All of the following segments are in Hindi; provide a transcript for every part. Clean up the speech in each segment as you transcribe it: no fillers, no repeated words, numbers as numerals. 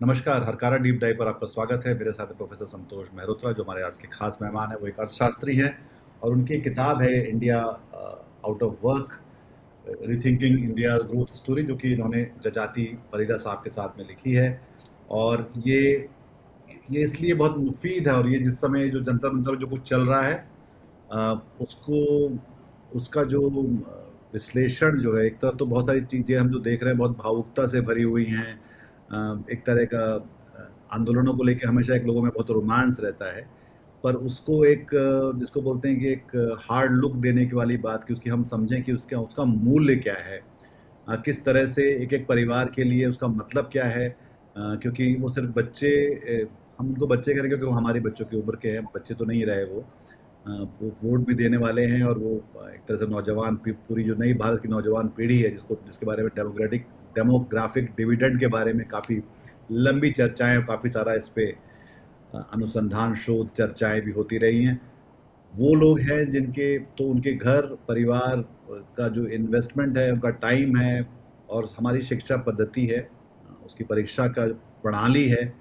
नमस्कार, हरकारा डीप डाइव पर आपका स्वागत है। मेरे साथ है प्रोफेसर संतोष मेहरोत्रा, जो हमारे आज के खास मेहमान हैं। वो एक अर्थशास्त्री हैं और उनकी किताब है India out of work, rethinking India growth story, जो कि इन्होंने जजाति फरीदा साहब के साथ में लिखी है। और ये इसलिए बहुत मुफीद है, और ये जिस समय जो जंतर मंतर जो कुछ चल रहा है उसको उसका जो विश्लेषण जो है, एक तरफ तो बहुत सारी चीज़ें हम जो देख रहे हैं बहुत भावुकता से भरी हुई हैं। एक तरह का आंदोलनों को लेके हमेशा एक लोगों में बहुत रोमांस रहता है, पर उसको एक जिसको बोलते हैं कि एक हार्ड लुक देने की वाली बात, कि उसकी हम समझें कि उसका उसका मूल्य क्या है। किस तरह से एक एक परिवार के लिए उसका मतलब क्या है। क्योंकि वो सिर्फ बच्चे, हम उनको बच्चे कह रहे हैं क्योंकि वो हमारे बच्चों की उम्र के हैं, बच्चे तो नहीं रहे वो। वो वोट भी देने वाले हैं, और वो एक तरह से नौजवान पूरी जो नई भारत की नौजवान पीढ़ी है, जिसके बारे में डेमोग्राफिक डिविडेंड के बारे में काफ़ी लंबी चर्चाएं और काफ़ी सारा इस पे अनुसंधान शोध चर्चाएं भी होती रही हैं। वो लोग हैं जिनके तो उनके घर परिवार का जो इन्वेस्टमेंट है, उनका टाइम है, और हमारी शिक्षा पद्धति है, उसकी परीक्षा का प्रणाली है,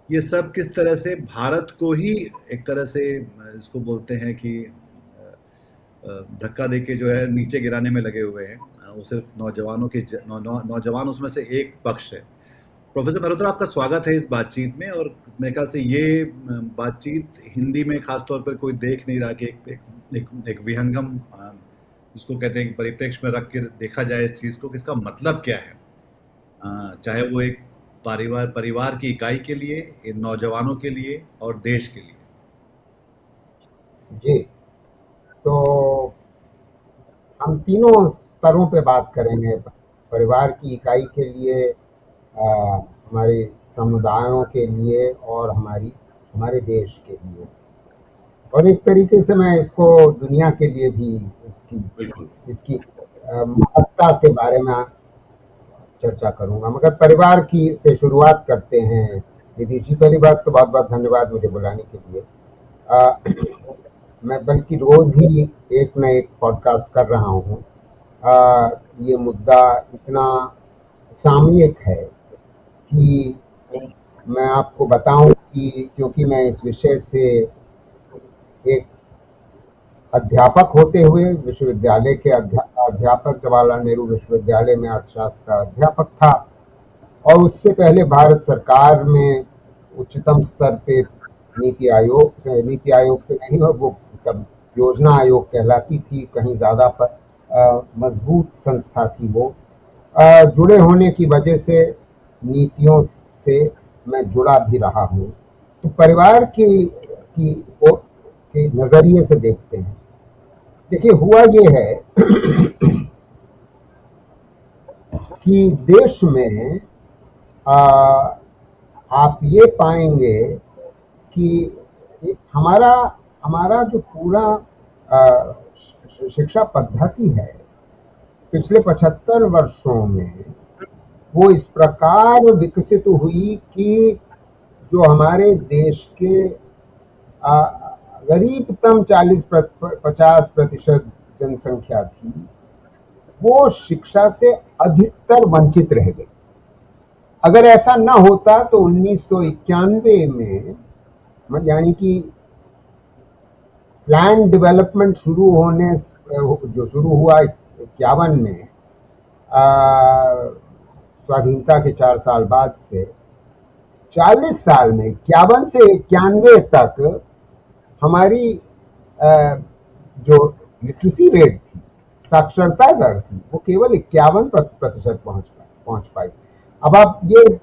ये सब किस तरह से भारत को ही एक तरह से इसको बोलते हैं कि धक्का देके जो है नीचे गिराने में लगे हुए हैं। वो सिर्फ नौजवानों के नौजवान उसमें से एक पक्ष है। प्रोफेसर मल्होत्रा, आपका स्वागत है इस बातचीत में। और मेरे ख्याल से ये बातचीत हिंदी में खासतौर पर कोई देख नहीं रहा कि एक विहंगम, जिसको कहते हैं, परिप्रेक्ष्य में रख के देखा जाए इस चीज़ को कि इसका मतलब क्या है। चाहे वो एक परिवार की इकाई के लिए, इन नौजवानों के लिए और देश के लिए। जी, तो हम तीनों स्तरों पे बात करेंगे। परिवार की इकाई के लिए, हमारे समुदायों के लिए और हमारे देश के लिए। और एक तरीके से मैं इसको दुनिया के लिए भी इसकी बिल्कुल। इसकी महत्ता के बारे में चर्चा करूंगा, मगर परिवार की से शुरुआत करते हैं। दीदी जी, पहली बात तो बहुत बहुत धन्यवाद मुझे बुलाने के लिए। मैं बल्कि रोज ही एक न एक पॉडकास्ट कर रहा हूँ। ये मुद्दा इतना सामयिक है कि मैं आपको बताऊं कि क्योंकि मैं इस विषय से एक अध्यापक होते हुए विश्वविद्यालय के अध्यापक, जवाहरलाल नेहरू विश्वविद्यालय में अर्थशास्त्र अध्यापक था, और उससे पहले भारत सरकार में उच्चतम स्तर पे नीति आयोग तो नहीं, और वो तब योजना आयोग कहलाती थी, कहीं ज़्यादा मजबूत संस्था थी वो। जुड़े होने की वजह से नीतियों से मैं जुड़ा भी रहा हूँ। तो परिवार की के नज़रिए से देखते हैं। देखिए, हुआ ये है कि देश में आ, आप ये पाएंगे कि हमारा हमारा जो पूरा शिक्षा पद्धति है, पिछले 75 वर्षों में वो इस प्रकार विकसित हुई कि जो हमारे देश के गरीबतम 40-50% जनसंख्या थी, वो शिक्षा से अधिकतर वंचित रह गई। अगर ऐसा ना होता तो 1991 में, यानी कि प्लान डेवलपमेंट जो शुरू हुआ 51 में, स्वाधीनता के 4 साल बाद से 40 साल में, 51 से 91 तक हमारी जो लिटरेसी रेट थी, साक्षरता दर थी, वो केवल 51% पहुंच पाई। अब आप ये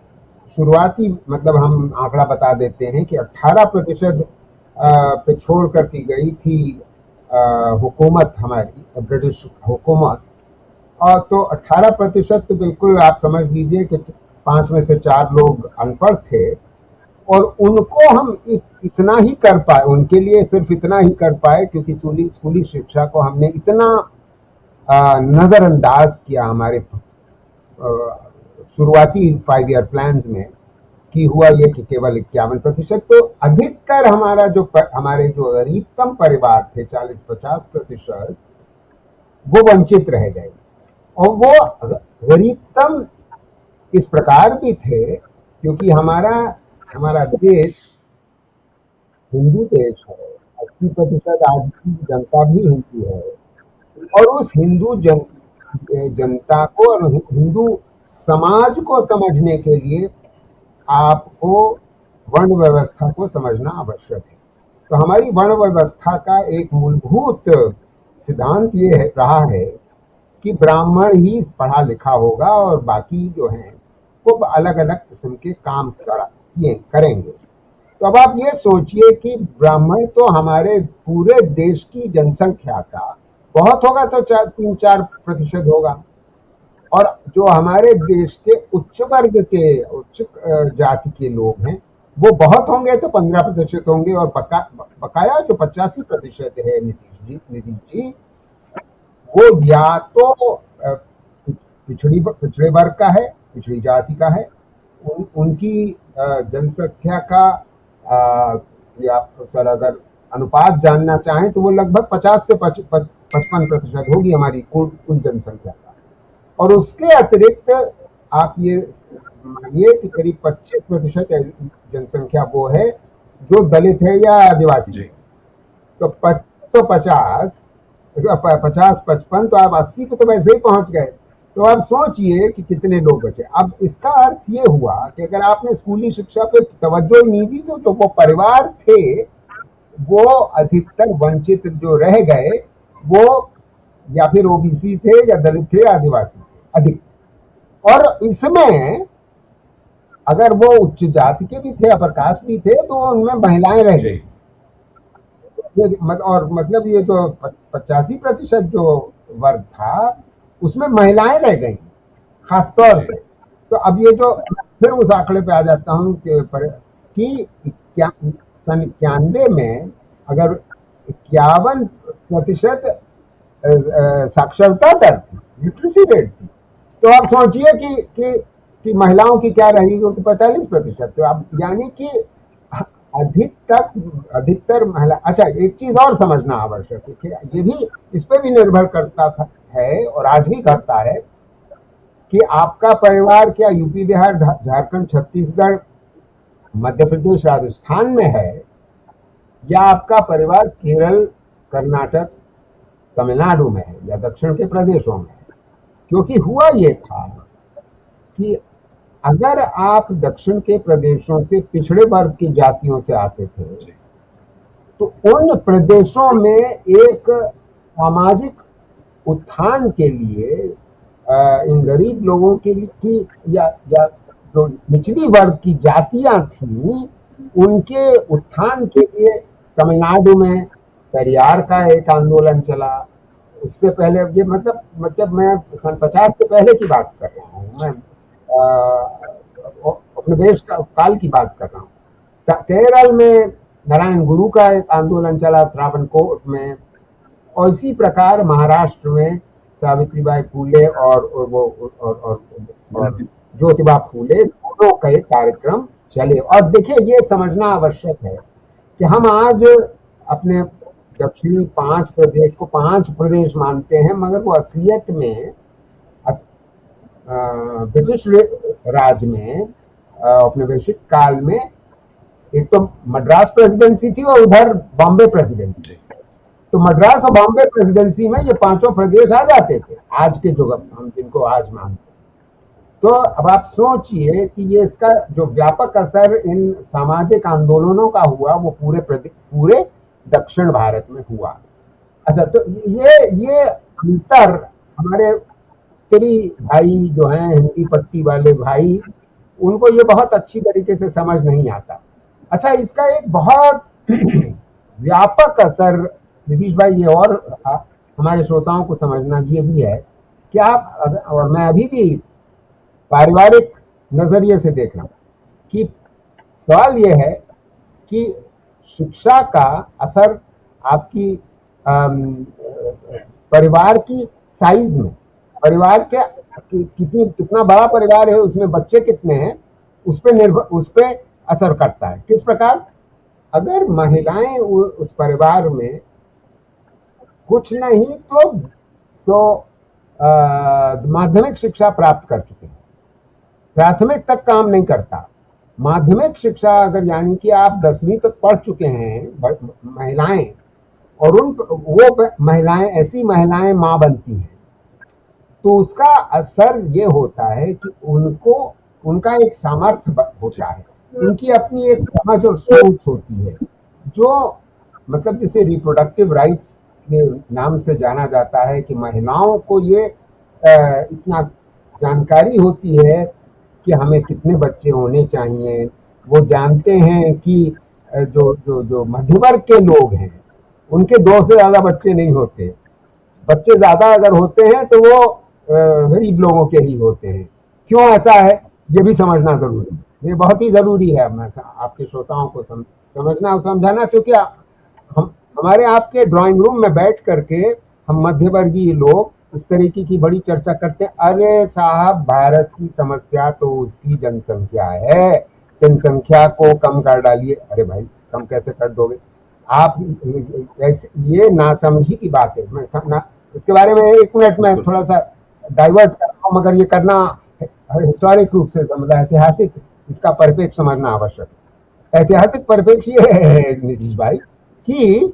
शुरुआती मतलब हम आंकड़ा बता देते हैं कि 18% पे छोड़ कर की गई थी हुकूमत, हमारी ब्रिटिश हुकूमत। और तो 18% तो बिल्कुल आप समझ लीजिए कि 5 में से 4 लोग अनपढ़ थे, और उनको हम इतना ही कर पाए, उनके लिए सिर्फ इतना ही कर पाए क्योंकि स्कूली शिक्षा को हमने इतना नज़रअंदाज किया हमारे शुरुआती 5 ईयर प्लान में, कि हुआ ये कि केवल 51%। तो अधिकतर हमारे जो गरीबतम परिवार थे, 40-50%, वो वंचित रह गए। और वो गरीबतम इस प्रकार भी थे क्योंकि हमारा हमारा देश हिंदू देश है। 80% आज की जनता भी हिंदू है, और उस जनता को और हिंदू समाज को समझने के लिए आपको वर्ण व्यवस्था को समझना आवश्यक है। तो हमारी वर्ण व्यवस्था का एक मूलभूत सिद्धांत ये रहा है कि ब्राह्मण ही पढ़ा लिखा होगा और बाकी जो हैं वो अलग अलग किस्म के काम करेंगे। तो अब आप ये सोचिए कि ब्राह्मण तो हमारे पूरे देश की जनसंख्या का बहुत होगा तो 3-4% होगा, और जो हमारे देश के उच्च वर्ग के उच्च जाति के लोग हैं वो बहुत होंगे तो 15% होंगे, और बकाया जो 85% है नीतीश जी वो या तो पिछड़े वर्ग का है, पिछड़ी जाति का है। उनकी जनसंख्या का या चल अगर अनुपात जानना चाहें तो वो लगभग 50 से 55% होगी हमारी कुल जनसंख्या का। और उसके अतिरिक्त आप ये मानिए कि करीब 25% जनसंख्या वो है जो दलित है या आदिवासी है। तो 50-55 तो आप 80 पे तो वैसे ही पहुंच गए। तो आप सोचिए कि कितने लोग बचे। अब इसका अर्थ ये हुआ कि अगर आपने स्कूली शिक्षा पे तवज्जो नहीं दी तो वो परिवार थे वो अधिकतर वंचित जो रह गए वो या फिर ओबीसी थे या दलित थे या आदिवासी थे अधिक। और इसमें अगर वो उच्च जाति के भी थे, अपर कास्ट भी थे, तो उनमें महिलाएं रह गई। और मतलब ये जो 85% जो वर्ग था उसमें महिलाएं रह गई खासतौर से। तो अब ये जो फिर उस आंकड़े पे आ जाता हूँ कि सन 91 में अगर 51% साक्षरता दर थी, लिटरेसी रेट थी, तो आप सोचिए कि महिलाओं की क्या रहेगी, तो 45%। तो आप यानी कि अधिकतर महिला। अच्छा, एक चीज और समझना आवश्यक है कि ये भी इस पे भी निर्भर करता है और आज भी करता है कि आपका परिवार क्या यूपी, बिहार, झारखंड, छत्तीसगढ़, मध्य प्रदेश, राजस्थान में है, या आपका परिवार केरल, कर्नाटक, तमिलनाडु में है, या दक्षिण के प्रदेशों में है। क्योंकि हुआ ये था कि अगर आप दक्षिण के प्रदेशों से पिछड़े वर्ग की जातियों से आते थे तो उन प्रदेशों में एक सामाजिक उत्थान के लिए इन गरीब लोगों के लिए या जो निचली वर्ग की जातियां थी उनके उत्थान के लिए तमिलनाडु में पेरियार का एक आंदोलन चला। उससे पहले ये मतलब मैं सन 50 से पहले की बात कर रहा हूँ, मैं उपनिवेश काल की बात कर रहा हूँ। केरल में नारायण गुरु का एक आंदोलन चला त्रावणकोर में, और इसी प्रकार महाराष्ट्र में सावित्रीबाई फूले और ज्योतिबा फूले दोनों के कार्यक्रम चले। और देखिए ये समझना आवश्यक है कि हम आज अपने दक्षिणी 5 प्रदेश को 5 प्रदेश मानते हैं, मगर वो असलियत में ब्रिटिश राज में औपनिवेशिक काल में एक तो मद्रास प्रेसिडेंसी थी और उधर बॉम्बे प्रेसिडेंसी। तो मद्रास और बॉम्बे प्रेसिडेंसी में ये 5 प्रदेश आ जाते थे आज के जो हम जिनको आज मानते। तो अब आप सोचिए कि ये इसका जो व्यापक असर इन सामाजिक आंदोलनों का हुआ वो पूरे दक्षिण भारत में हुआ। अच्छा, तो ये अंतर हमारे उत्तरी भाई जो हैं हिंदी पट्टी वाले भाई उनको ये बहुत अच्छी तरीके से समझ नहीं आता। अच्छा, इसका एक बहुत व्यापक असर नीतीश भाई ये और हमारे श्रोताओं को समझना ये भी है कि आप और मैं अभी भी पारिवारिक नजरिए से देख रहा हूं कि सवाल यह है कि शिक्षा का असर आपकी परिवार की साइज में, परिवार के कितना बड़ा परिवार है, उसमें बच्चे कितने हैं, उस पे असर करता है। किस प्रकार? अगर महिलाएं उस परिवार में कुछ नहीं तो माध्यमिक शिक्षा प्राप्त कर चुके हैं, प्राथमिक तक काम नहीं करता, माध्यमिक शिक्षा अगर यानी कि आप 10वीं तक पढ़ चुके हैं महिलाएं, और उन वो महिलाएं ऐसी महिलाएं माँ बनती हैं, तो उसका असर ये होता है कि उनको उनका एक सामर्थ्य होता है, उनकी अपनी एक समझ और सोच होती है, जो मतलब जिसे रिप्रोडक्टिव राइट्स के नाम से जाना जाता है, कि महिलाओं को ये इतना जानकारी होती है कि हमें कितने बच्चे होने चाहिए। वो जानते हैं कि जो जो जो मध्य वर्ग के लोग हैं उनके 2 से ज़्यादा बच्चे नहीं होते, बच्चे ज़्यादा अगर होते हैं तो वो गरीब लोगों के ही होते हैं। क्यों ऐसा है ये भी समझना ज़रूरी है, ये बहुत ही ज़रूरी है मैं आपके श्रोताओं को समझना और समझाना, क्योंकि हम हमारे आपके ड्राइंग रूम में बैठ करके हम मध्यवर्गीय लोग इस तरीके की बड़ी चर्चा करते हैं। अरे साहब, भारत की समस्या तो उसकी जनसंख्या है, जनसंख्या को कम कर डालिए। अरे भाई, कम कैसे कर दोगे आप? ऐसे ये नासमझी की बात है। मैं इसके बारे में 1 मिनट में थोड़ा सा डाइवर्ट कर रहा हूँ, मगर ये करना हिस्टोरिक रूप से समझना, ऐतिहासिक इसका परिप्रेक्ष्य समझना आवश्यक है। ऐतिहासिक परिप्रेक्ष्य ये है नीतीश भाई, कि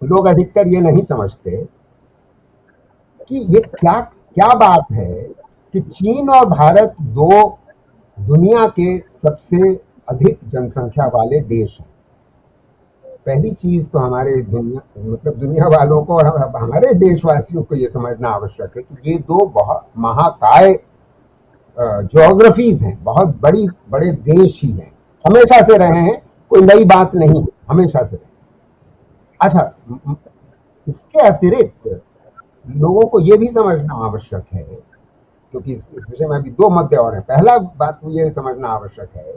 लोग अधिकतर ये नहीं समझते कि ये क्या क्या बात है कि चीन और भारत 2 दुनिया के सबसे अधिक जनसंख्या वाले देश हैं। पहली चीज तो हमारे दुनिया मतलब दुनिया वालों को और हमारे देशवासियों को ये समझना आवश्यक है कि ये 2 बहुत महाकाय ज्योग्राफीज हैं, बहुत बड़ी बड़े देश ही हैं, हमेशा से रहे हैं, कोई नई बात नहीं, हमेशा से रहे। अच्छा, इसके अतिरिक्त लोगों को ये भी समझना आवश्यक है, क्योंकि इस विषय में अभी 2 मुद्दे और हैं। पहला बात तो ये समझना आवश्यक है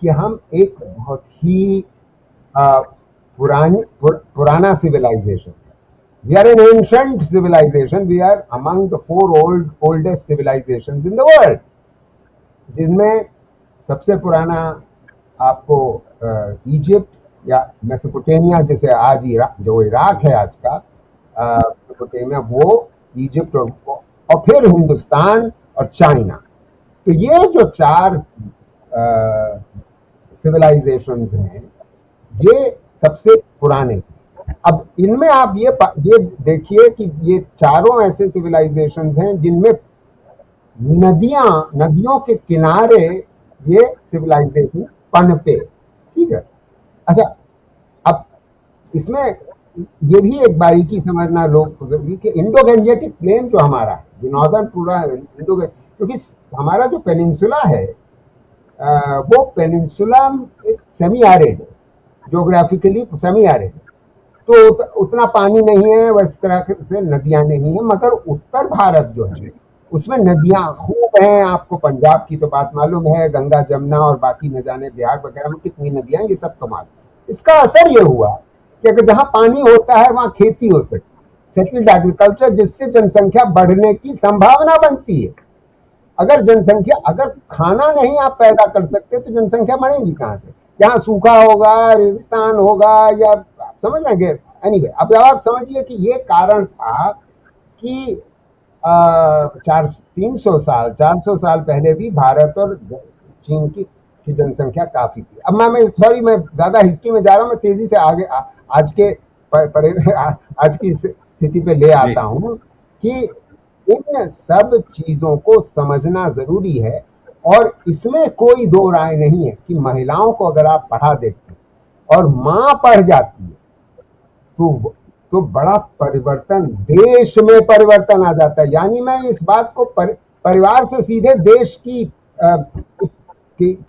कि हम एक बहुत ही पुराना civilisation, we are an ancient civilisation, we are among the 4 oldest civilisations in the world, जिनमें सबसे पुराना आपको इजिप्ट या मेसोपोटामिया, जिसे आज जो इराक है आज का मेसोपोटामिया, वो इजिप्ट और फिर हिंदुस्तान और चाइना। तो ये जो 4 सिविलाइजेशंस हैं, ये सबसे पुराने। अब इनमें आप ये देखिए कि ये चारों ऐसे सिविलाइजेशंस हैं जिनमें नदियों के किनारे ये सिविलाइजेशन पनपे, ठीक है। अच्छा, अब इसमें ये भी एक बारीकी समझना लोग कि इंडो गंजेटिक प्लेन जो हमारा है, जो नॉर्दर्न पूरा इंडो, क्योंकि हमारा जो पेनिनसुला है वो पेनिनसुला एक semi arid, geographically semi arid, तो उतना पानी नहीं है, वैसे तरह से नदियां नहीं है, मगर उत्तर भारत जो है उसमें नदियां खूब हैं। आपको पंजाब की तो बात मालूम है, गंगा जमुना और बाकी न जाने बिहार वगैरह में कितनी नदियां, ये सब तो मालूम। इसका असर ये हुआ कि अगर जहां पानी होता है वहां खेती हो सकती, सेटल्ड एग्रीकल्चर, जिससे जनसंख्या बढ़ने की संभावना बनती है। अगर खाना नहीं आप पैदा कर सकते तो जनसंख्या बढ़ेगी कहां से? जहां सूखा होगा, रेगिस्तान होगा, या समझ लेंगे। एनीवे, अब आप समझिए कि ये कारण था कि 400 साल पहले भी भारत और चीन की जनसंख्या काफी थी। अब मैं ज्यादा हिस्ट्री में जा रहा हूँ, मैं तेजी से आगे आज के आज की स्थिति पे ले आता हूँ कि इन सब चीजों को समझना जरूरी है। और इसमें कोई 2 राय नहीं है कि महिलाओं को अगर आप पढ़ा देते और मां पढ़ जाती है तो बड़ा परिवर्तन, देश में परिवर्तन आ जाता है। यानी मैं इस बात को परिवार से सीधे देश की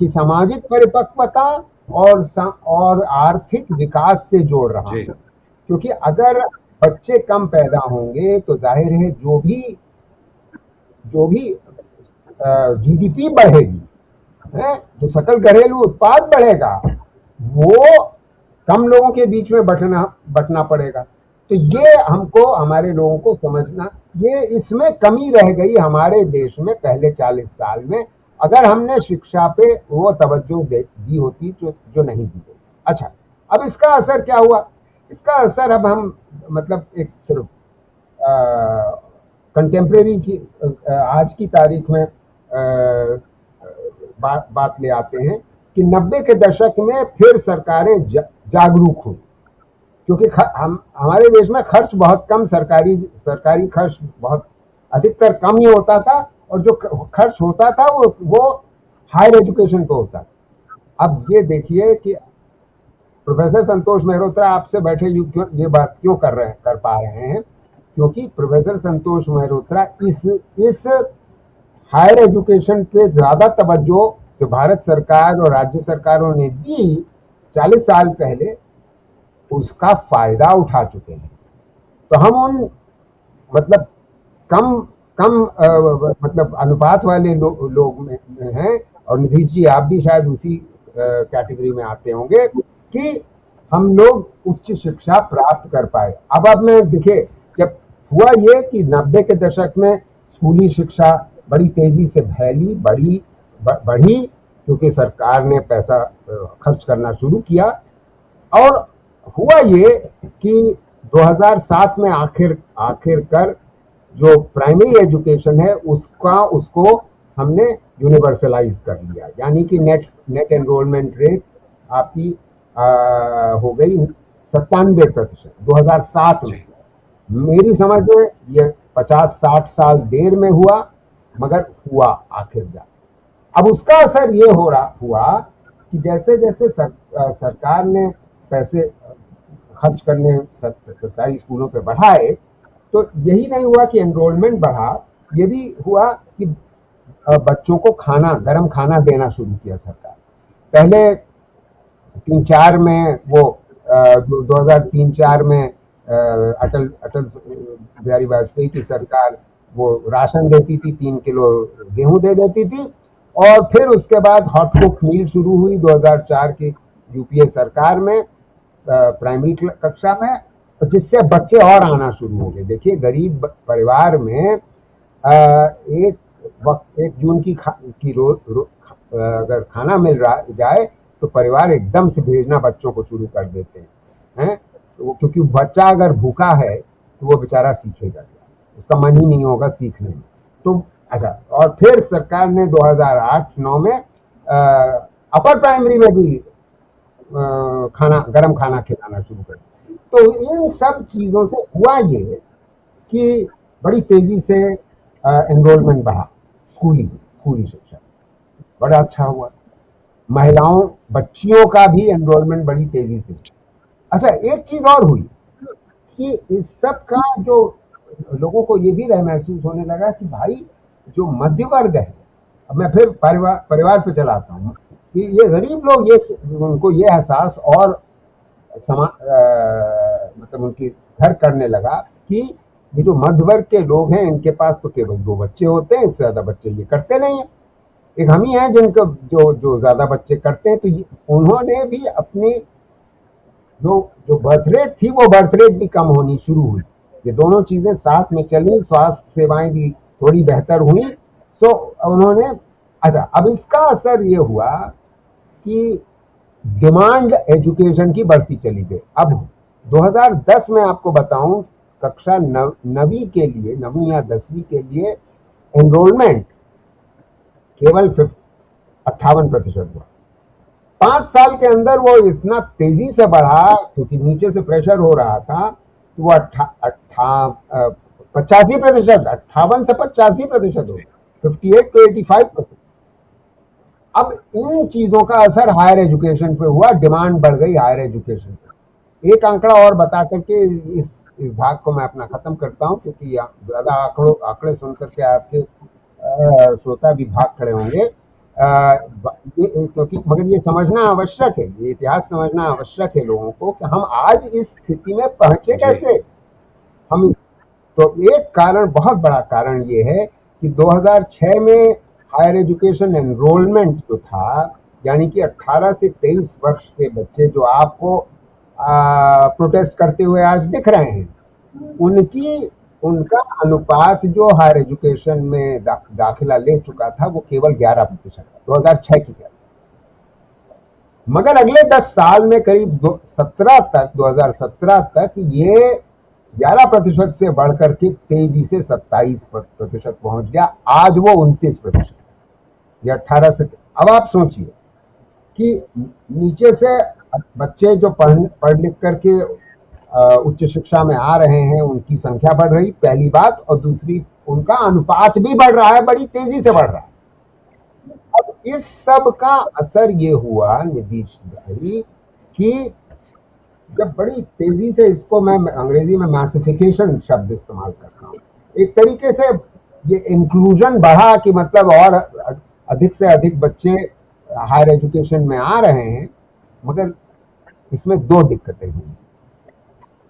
सामाजिक परिपक्वता और आर्थिक विकास से जोड़ रहा हूं, क्योंकि अगर बच्चे कम पैदा होंगे तो जाहिर है जो भी जीडीपी बढ़ेगी, जो सकल घरेलू उत्पाद बढ़ेगा, वो कम लोगों के बीच में बंटना पड़ेगा। तो ये हमको, हमारे लोगों को समझना, ये इसमें कमी रह गई हमारे देश में पहले 40 साल में, अगर हमने शिक्षा पे वो तवज्जो दी होती जो नहीं दी गई। अच्छा, अब इसका असर क्या हुआ? इसका असर अब हम मतलब एक सिर्फ कंटेम्प्रेरी की आज की तारीख में बात ले आते हैं कि 90 के दशक में फिर सरकारें जागरूक हुई, क्योंकि हम हमारे देश में खर्च बहुत कम, सरकारी खर्च बहुत अधिकतर कम ही होता था, और जो खर्च होता था वो हायर एजुकेशन पे होता था। अब ये देखिए कि प्रोफेसर संतोष मेहरोत्रा आपसे बैठे ये बात क्यों कर पा रहे हैं, क्योंकि प्रोफेसर संतोष मेहरोत्रा इस हायर एजुकेशन पे ज्यादा तवज्जो जो भारत सरकार और राज्य सरकारों ने दी 40 साल पहले, उसका फायदा उठा चुके हैं। तो हम उन मतलब कम कम मतलब अनुपात वाले लोग में हैं, और निधि जी आप भी शायद उसी कैटेगरी में आते होंगे कि हम लोग उच्च शिक्षा प्राप्त कर पाए। अब मैं देखिए, जब हुआ ये कि 90 के दशक में स्कूली शिक्षा बड़ी तेजी से बढ़ी, क्योंकि सरकार ने पैसा खर्च करना शुरू किया, और हुआ ये कि 2007 में आखिरकार जो प्राइमरी एजुकेशन है उसको हमने यूनिवर्सलाइज कर लिया, यानी कि नेट एनरोलमेंट रेट आपकी हो गई 97% 2007 में। मेरी समझ में ये 50-60 साल देर में हुआ, मगर हुआ आखिर जा। अब उसका असर ये हुआ कि जैसे जैसे सरकार ने पैसे खर्च करने सरकारी स्कूलों पे बढ़ाए, तो यही नहीं हुआ कि एनरोलमेंट बढ़ा, ये भी हुआ कि बच्चों को गरम खाना देना शुरू किया सरकार। पहले 3-4 में वो 2003-4 में अटल बिहारी वाजपेयी की सरकार वो राशन देती थी, 3 किलो गेहूं दे देती थी, और फिर उसके बाद हॉट कुक मील शुरू हुई 2004 की यूपीए सरकार में प्राइमरी कक्षा में, जिससे बच्चे और आना शुरू हो गए। देखिए, गरीब परिवार में एक 1 जून की अगर खाना मिल रहा जाए तो परिवार एकदम से भेजना बच्चों को शुरू कर देते हैं, क्योंकि बच्चा अगर भूखा है तो वो बेचारा सीखेगा, उसका मन ही नहीं होगा सीखने में। तो अच्छा, और फिर सरकार ने 2008-9 में अपर प्राइमरी में भी गरम खाना खिलाना शुरू कर दिया। तो इन सब चीज़ों से हुआ ये कि बड़ी तेजी से एनरोलमेंट बढ़ा, स्कूली शिक्षा बड़ा अच्छा हुआ, बच्चियों का भी एनरोलमेंट बड़ी तेजी से। अच्छा, एक चीज और हुई कि इस सब का जो लोगों को ये भी महसूस होने लगा कि भाई जो मध्य वर्ग है, अब मैं फिर परिवार पे चलाता हूँ कि ये गरीब लोग, उनको ये एहसास और मतलब उनकी घर करने लगा कि ये जो मध्य वर्ग के लोग हैं, इनके पास तो केवल 2 बच्चे होते हैं, इससे ज्यादा बच्चे ये करते नहीं है। एक हम ही हैं जिनको जो ज्यादा बच्चे करते हैं। तो उन्होंने भी अपनी जो बर्थ रेट थी, वो बर्थ रेट भी कम होनी शुरू हुई। ये दोनों चीजें साथ में चली, स्वास्थ्य सेवाएं भी थोड़ी बेहतर हुई। तो उन्होंने अच्छा, अब इसका असर ये हुआ कि डिमांड एजुकेशन की बढ़ती चली गई। अब 2010 में आपको बताऊं, कक्षा 9वीं के लिए, 9वीं या 10वीं के लिए एनरोलमेंट केवल 58% हुआ। 5 साल के अंदर वो इतना तेजी से बढ़ा, क्योंकि नीचे से प्रेशर हो रहा था, तो वो 85%, 58 से 85% हो गया, 58 to 85%। अब इन चीजों का असर हायर एजुकेशन पे हुआ, डिमांड बढ़ गई हायर एजुकेशन पे। एक आंकड़ा और बता करके इस भाग को मैं अपना खत्म करता हूं, क्योंकि ज्यादा आंकड़े सुन करके आपके श्रोता भी भाग खड़े होंगे, क्योंकि मगर ये समझना आवश्यक है, ये इतिहास समझना आवश्यक है लोगों को कि हम आज इस स्थिति में पहुंचे कैसे। तो एक कारण, बहुत बड़ा कारण ये है कि 2006 में हायर एजुकेशन एनरोलमेंट जो था, यानी कि 18 से 23 वर्ष के बच्चे जो आपको प्रोटेस्ट करते हुए आज दिख रहे हैं, उनका अनुपात जो हायर एजुकेशन में दाखिला ले चुका था, वो केवल 11% था 2006 की। मगर अगले 10 साल में करीब 2017 तक ये 11% से बढ़कर के तेजी से 27% पहुंच गया। आज वो 29%, ये 18 से अब आप सोचिए कि नीचे से बच्चे जो पढ़ लिख करके उच्च शिक्षा में आ रहे हैं, उनकी संख्या बढ़ रही, पहली बात, और दूसरी उनका अनुपात भी बढ़ रहा है, बड़ी तेजी से बढ़ रहा है। अब इस सब का असर ये हुआ नीतीश भाई कि जब बड़ी तेजी से, इसको मैं अंग्रेजी में मैसिफिकेशन शब्द इस्तेमाल करता हूँ, एक तरीके से ये इंक्लूजन बढ़ा कि मतलब और अधिक से अधिक बच्चे हायर एजुकेशन में आ रहे हैं, मगर इसमें दो दिक्कतें हुई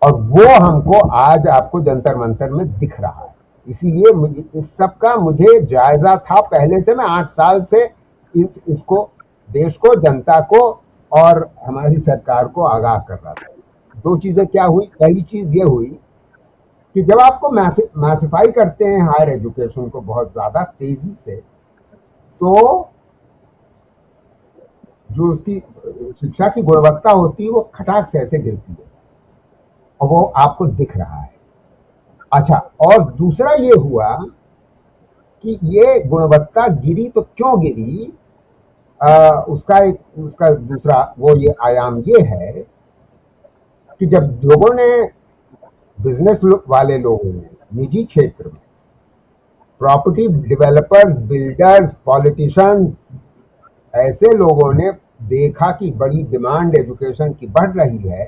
और वो हमको आज आपको जंतर मंतर में दिख रहा है। इसीलिए इस सब का मुझे जायजा था पहले से, मैं 8 साल से इसको देश को, जनता को और हमारी सरकार को आगाह कर रहा था। दो चीजें क्या हुई, पहली चीज ये हुई कि जब आपको मैसिफाई करते हैं हायर एजुकेशन को बहुत ज्यादा तेजी से, तो जो उसकी शिक्षा की गुणवत्ता होती है वो खटाक से ऐसे गिरती है और वो आपको दिख रहा है। अच्छा, और दूसरा ये हुआ कि ये गुणवत्ता गिरी तो क्यों गिरी, उसका दूसरा वो ये आयाम ये है कि जब लोगों ने, बिजनेस वाले लोगों ने, निजी क्षेत्र में, प्रॉपर्टी डेवलपर्स, बिल्डर्स, पॉलिटिशियंस, ऐसे लोगों ने देखा कि बड़ी डिमांड एजुकेशन की बढ़ रही है,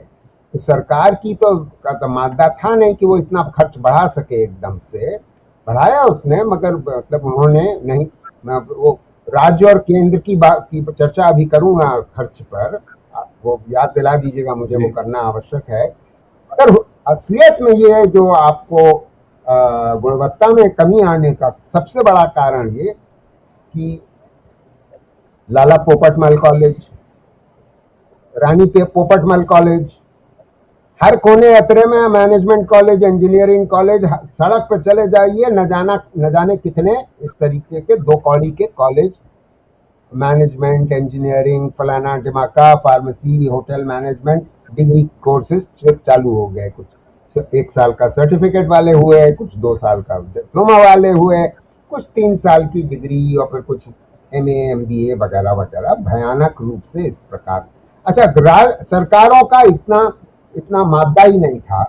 तो सरकार की तो मादा था नहीं कि वो इतना खर्च बढ़ा सके, एकदम से बढ़ाया उसने, मगर मतलब उन्होंने नहीं, मैं वो राज्य और केंद्र की बात की चर्चा अभी करूंगा खर्च पर, वो याद दिला दीजिएगा मुझे, वो करना आवश्यक है। अगर असलियत में ये जो आपको गुणवत्ता में कमी आने का सबसे बड़ा कारण ये कि लाला पोपटमल कॉलेज, रानी पोपटमल कॉलेज, हर कोने अतरे में मैनेजमेंट कॉलेज, इंजीनियरिंग कॉलेज, सड़क पर चले जाइए, न जाने कितने इस तरीके के दो कौड़ी के कॉलेज, मैनेजमेंट, इंजीनियरिंग, फलाना ढिमाका, pharmacy, hotel management, degree courses चालू हो गए। कुछ 1 साल का सर्टिफिकेट वाले हुए, कुछ 2 साल का डिप्लोमा वाले हुए, कुछ 3 साल की डिग्री, और फिर कुछ MA MBA वगैरह वगैरह, भयानक रूप से इस प्रकार। अच्छा, सरकारों का इतना मादा ही नहीं था,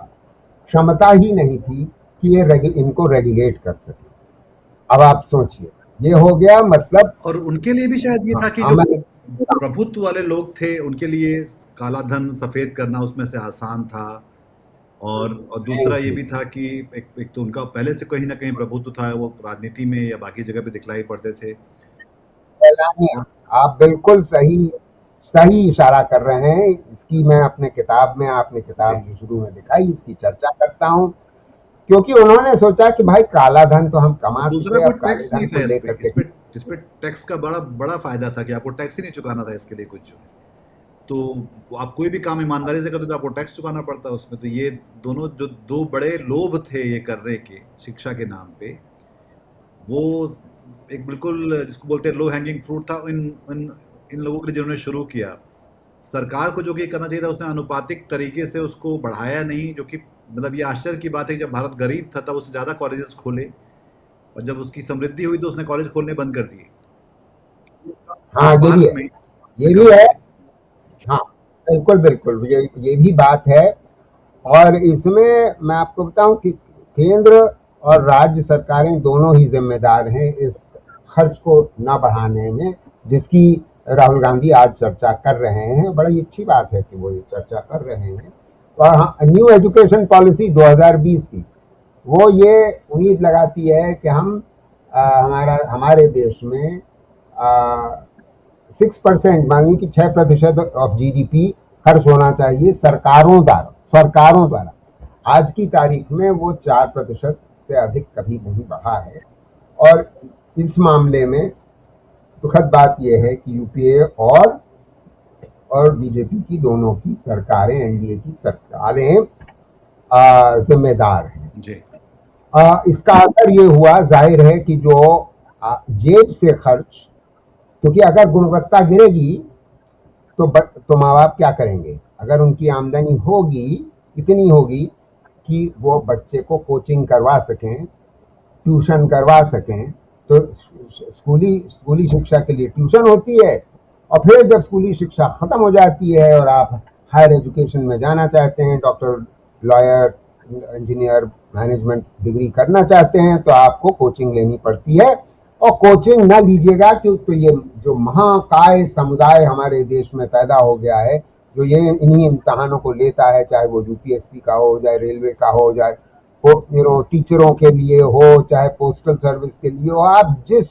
क्षमता ही नहीं थी कि ये इनको रेगुलेट कर सके। अब आप सोचिए, ये हो गया मतलब। और उनके लिए भी शायद ये था कि जो प्रभुत्व वाले लोग थे, उनके लिए काला धन सफेद करना उसमें से आसान था, और दूसरा ये भी था कि एक तो उनका पहले से कहीं ना कहीं प्रभुत्व था, वो राजनीति में या बाकी जगह पे दिखलाई पड़ते थे। आप बिल्कुल सही इशारा कर रहे हैं। इसकी मैं अपने किताब में, आपने किताब जो शुरू में दिखाई, इसकी चर्चा करता हूँ, क्योंकि उन्होंने सोचा कि भाई काला धन तो हम कमा दूसरा कोई टैक्स नहीं था इस पे टैक्स का बड़ा फायदा था कि आपको टैक्स ही नहीं चुकाना था इसके लिए कुछ, जो तो आप कोई भी काम ईमानदारी से करते तो आपको टैक्स चुकाना पड़ता है उसमें। तो ये दोनों जो दो बड़े लोभ थे ये करने के शिक्षा के नाम पे, वो एक बिल्कुल जिसको बोलते हैं लो हैंगिंग फ्रूट था इन लोगों के लिए जिन्होंने शुरू किया। सरकार को जो कि करना चाहिए था, उसने अनुपातिक तरीके से उसको बढ़ाया नहीं, जो कि मतलब ये आश्चर्य की बात है। जब भारत गरीब था तब उससे ज़्यादा कॉलेजेस खोले, और जब उसकी समृद्धि हुई तो उसने कॉलेज खोलने बंद कर दिए। हाँ, ये भी है। हाँ, बिल्कुल बिल्कुल, ये भी बात है। और इसमें मैं आपको बताऊं कि केंद्र और राज्य सरकारें दोनों ही जिम्मेदार हैं इस खर्च को ना बढ़ाने में, जिसकी राहुल गांधी आज चर्चा कर रहे हैं। बड़ी अच्छी बात है कि वो ये चर्चा कर रहे हैं। और हाँ, न्यू एजुकेशन पॉलिसी 2020 की, वो ये उम्मीद लगाती है कि हम हमारे देश में 6%, मानिए कि 6% ऑफ GDP खर्च होना चाहिए सरकारों द्वारा। आज की तारीख में वो 4% से अधिक कभी नहीं बढ़ा है। और इस मामले में दुखद बात यह है कि UPA और BJP की दोनों की सरकारें, NDA की सरकारें जिम्मेदार हैं जी। इसका असर ये हुआ, जाहिर है कि जो जेब से खर्च, क्योंकि अगर गुणवत्ता गिरेगी तो माँ बाप क्या करेंगे? अगर उनकी आमदनी होगी, इतनी होगी कि वो बच्चे को कोचिंग करवा सकें, ट्यूशन करवा सकें, तो स्कूली शिक्षा के लिए ट्यूशन होती है, और फिर जब स्कूली शिक्षा ख़त्म हो जाती है और आप हायर एजुकेशन में जाना चाहते हैं, doctor, lawyer, engineer, management degree करना चाहते हैं, तो आपको कोचिंग लेनी पड़ती है। और कोचिंग ना लीजिएगा क्यों, तो ये जो महाकाय समुदाय हमारे देश में पैदा हो गया है, जो ये इन्हीं इम्तहानों को लेता है, चाहे वो यूपीएससी का हो, चाहे रेलवे का हो, चाहे टीचरों के लिए हो, चाहे पोस्टल सर्विस के लिए हो, आप जिस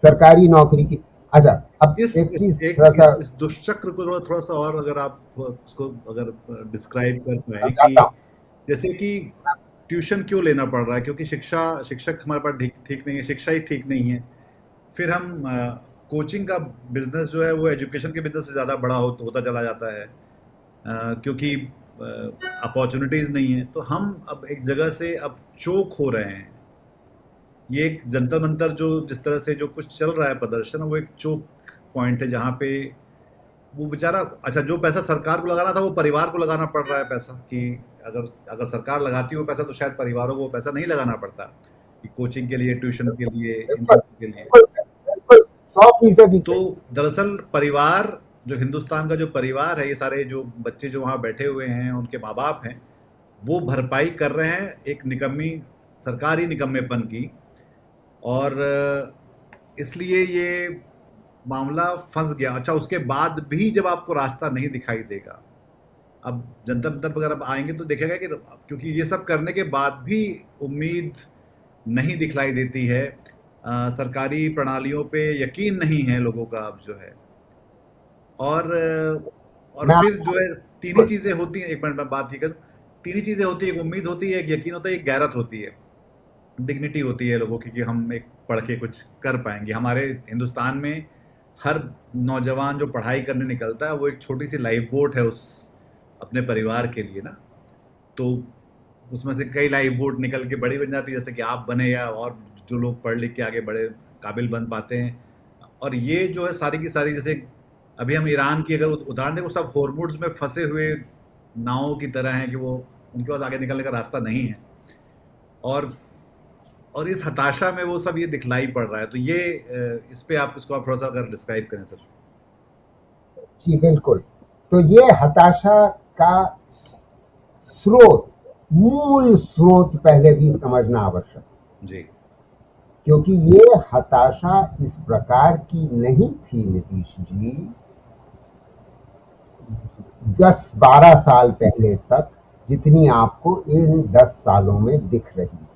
सरकारी नौकरी की। अच्छा, अब एक चीज थोड़ा सा इस दुष्चक्र को थोड़ा सा और अगर आप उसको अगर डिस्क्राइब कर पाए कि समझाता हूँ। जैसे कि ट्यूशन क्यों लेना पड़ रहा है, क्योंकि शिक्षक हमारे पास ठीक नहीं है, शिक्षा ही ठीक नहीं है। फिर हम कोचिंग का बिजनेस जो है वो एजुकेशन के बिजनेस से ज़्यादा बड़ा होता चला जाता है, क्योंकि अपॉर्चुनिटीज़ नहीं है। तो हम अब एक जगह से अब चोक हो रहे हैं। ये एक जंतर मंतर जो जिस तरह से जो कुछ चल रहा है प्रदर्शन, वो एक चोक पॉइंट है जहाँ पे वो बेचारा, अच्छा जो पैसा सरकार को लगाना था वो परिवार को लगाना पड़ रहा है पैसा, कि अगर अगर सरकार लगाती वो पैसा तो शायद परिवारों को वो पैसा नहीं लगाना पड़ता, कि कोचिंग के लिए, ट्यूशन के लिए, इन बिल्कुल, चीज़ों के लिए। बिल्कुल 100% तो सही। दरअसल परिवार, जो हिंदुस्तान का जो परिवार है, ये सारे जो बच्चे जो वहाँ बैठे हुए हैं, उनके माँ बाप हैं, वो भरपाई कर रहे हैं एक निकम्मी सरकारी निकम्मेपन की। और इसलिए ये मामला फंस गया। अच्छा, उसके बाद भी जब आपको रास्ता नहीं दिखाई देगा, अब जनता मंतर पर अगर आप आएंगे तो देखेगा कि क्योंकि ये सब करने के बाद भी उम्मीद नहीं दिखलाई देती है, सरकारी प्रणालियों पे यकीन नहीं है लोगों का अब जो है। और मैं फिर जो है तीन ही चीज़ें होती हैं, एक मिनट में बात ही कर, तीन ही चीज़ें होती है, एक उम्मीद होती है, एक यकीन होता है, एक गैरत होती है, डिग्निटी होती है लोगों की कि हम एक पढ़ के कुछ कर पाएंगे। हमारे हिंदुस्तान में हर नौजवान जो पढ़ाई करने निकलता है वो एक छोटी सी लाइफ बोट है उस अपने परिवार के लिए ना। तो उसमें से कई लाइफ बोट निकल के बड़ी बन जाती है, जैसे कि आप बने या और जो लोग पढ़ लिख के आगे बड़े काबिल बन पाते हैं। और ये जो है सारी की सारी, जैसे अभी हम ईरान की अगर उदाहरण दें, वो सब हॉर्मोन्स में फंसे हुए नावों की तरह हैं कि वो उनके पास आगे निकलने का रास्ता नहीं है। और इस हताशा में वो सब ये दिखलाई पड़ रहा है। तो ये इस पे आप इसको आप थोड़ा सा अगर डिस्क्राइब करें सर। जी बिल्कुल। तो ये हताशा का स्रोत, मूल स्रोत पहले भी समझना आवश्यक, जी क्योंकि ये हताशा इस प्रकार की नहीं थी नीतीश जी 10-12 साल पहले तक, जितनी आपको इन 10 सालों में दिख रही है।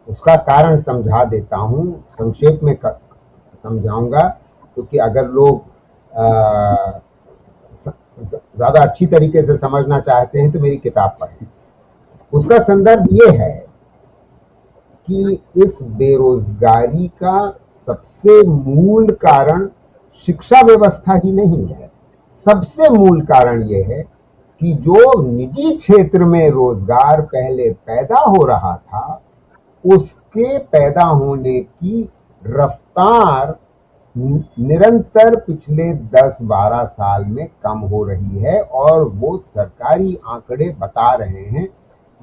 उसका कारण समझा देता हूँ, संक्षेप में समझाऊंगा, क्योंकि अगर लोग ज़्यादा अच्छी तरीके से समझना चाहते हैं तो मेरी किताब पढ़ें। उसका संदर्भ ये है कि इस बेरोजगारी का सबसे मूल कारण शिक्षा व्यवस्था ही नहीं है। सबसे मूल कारण ये है कि जो निजी क्षेत्र में रोजगार पहले पैदा हो रहा था, उसके पैदा होने की रफ्तार निरंतर पिछले 10-12 साल में कम हो रही है, और वो सरकारी आंकड़े बता रहे हैं,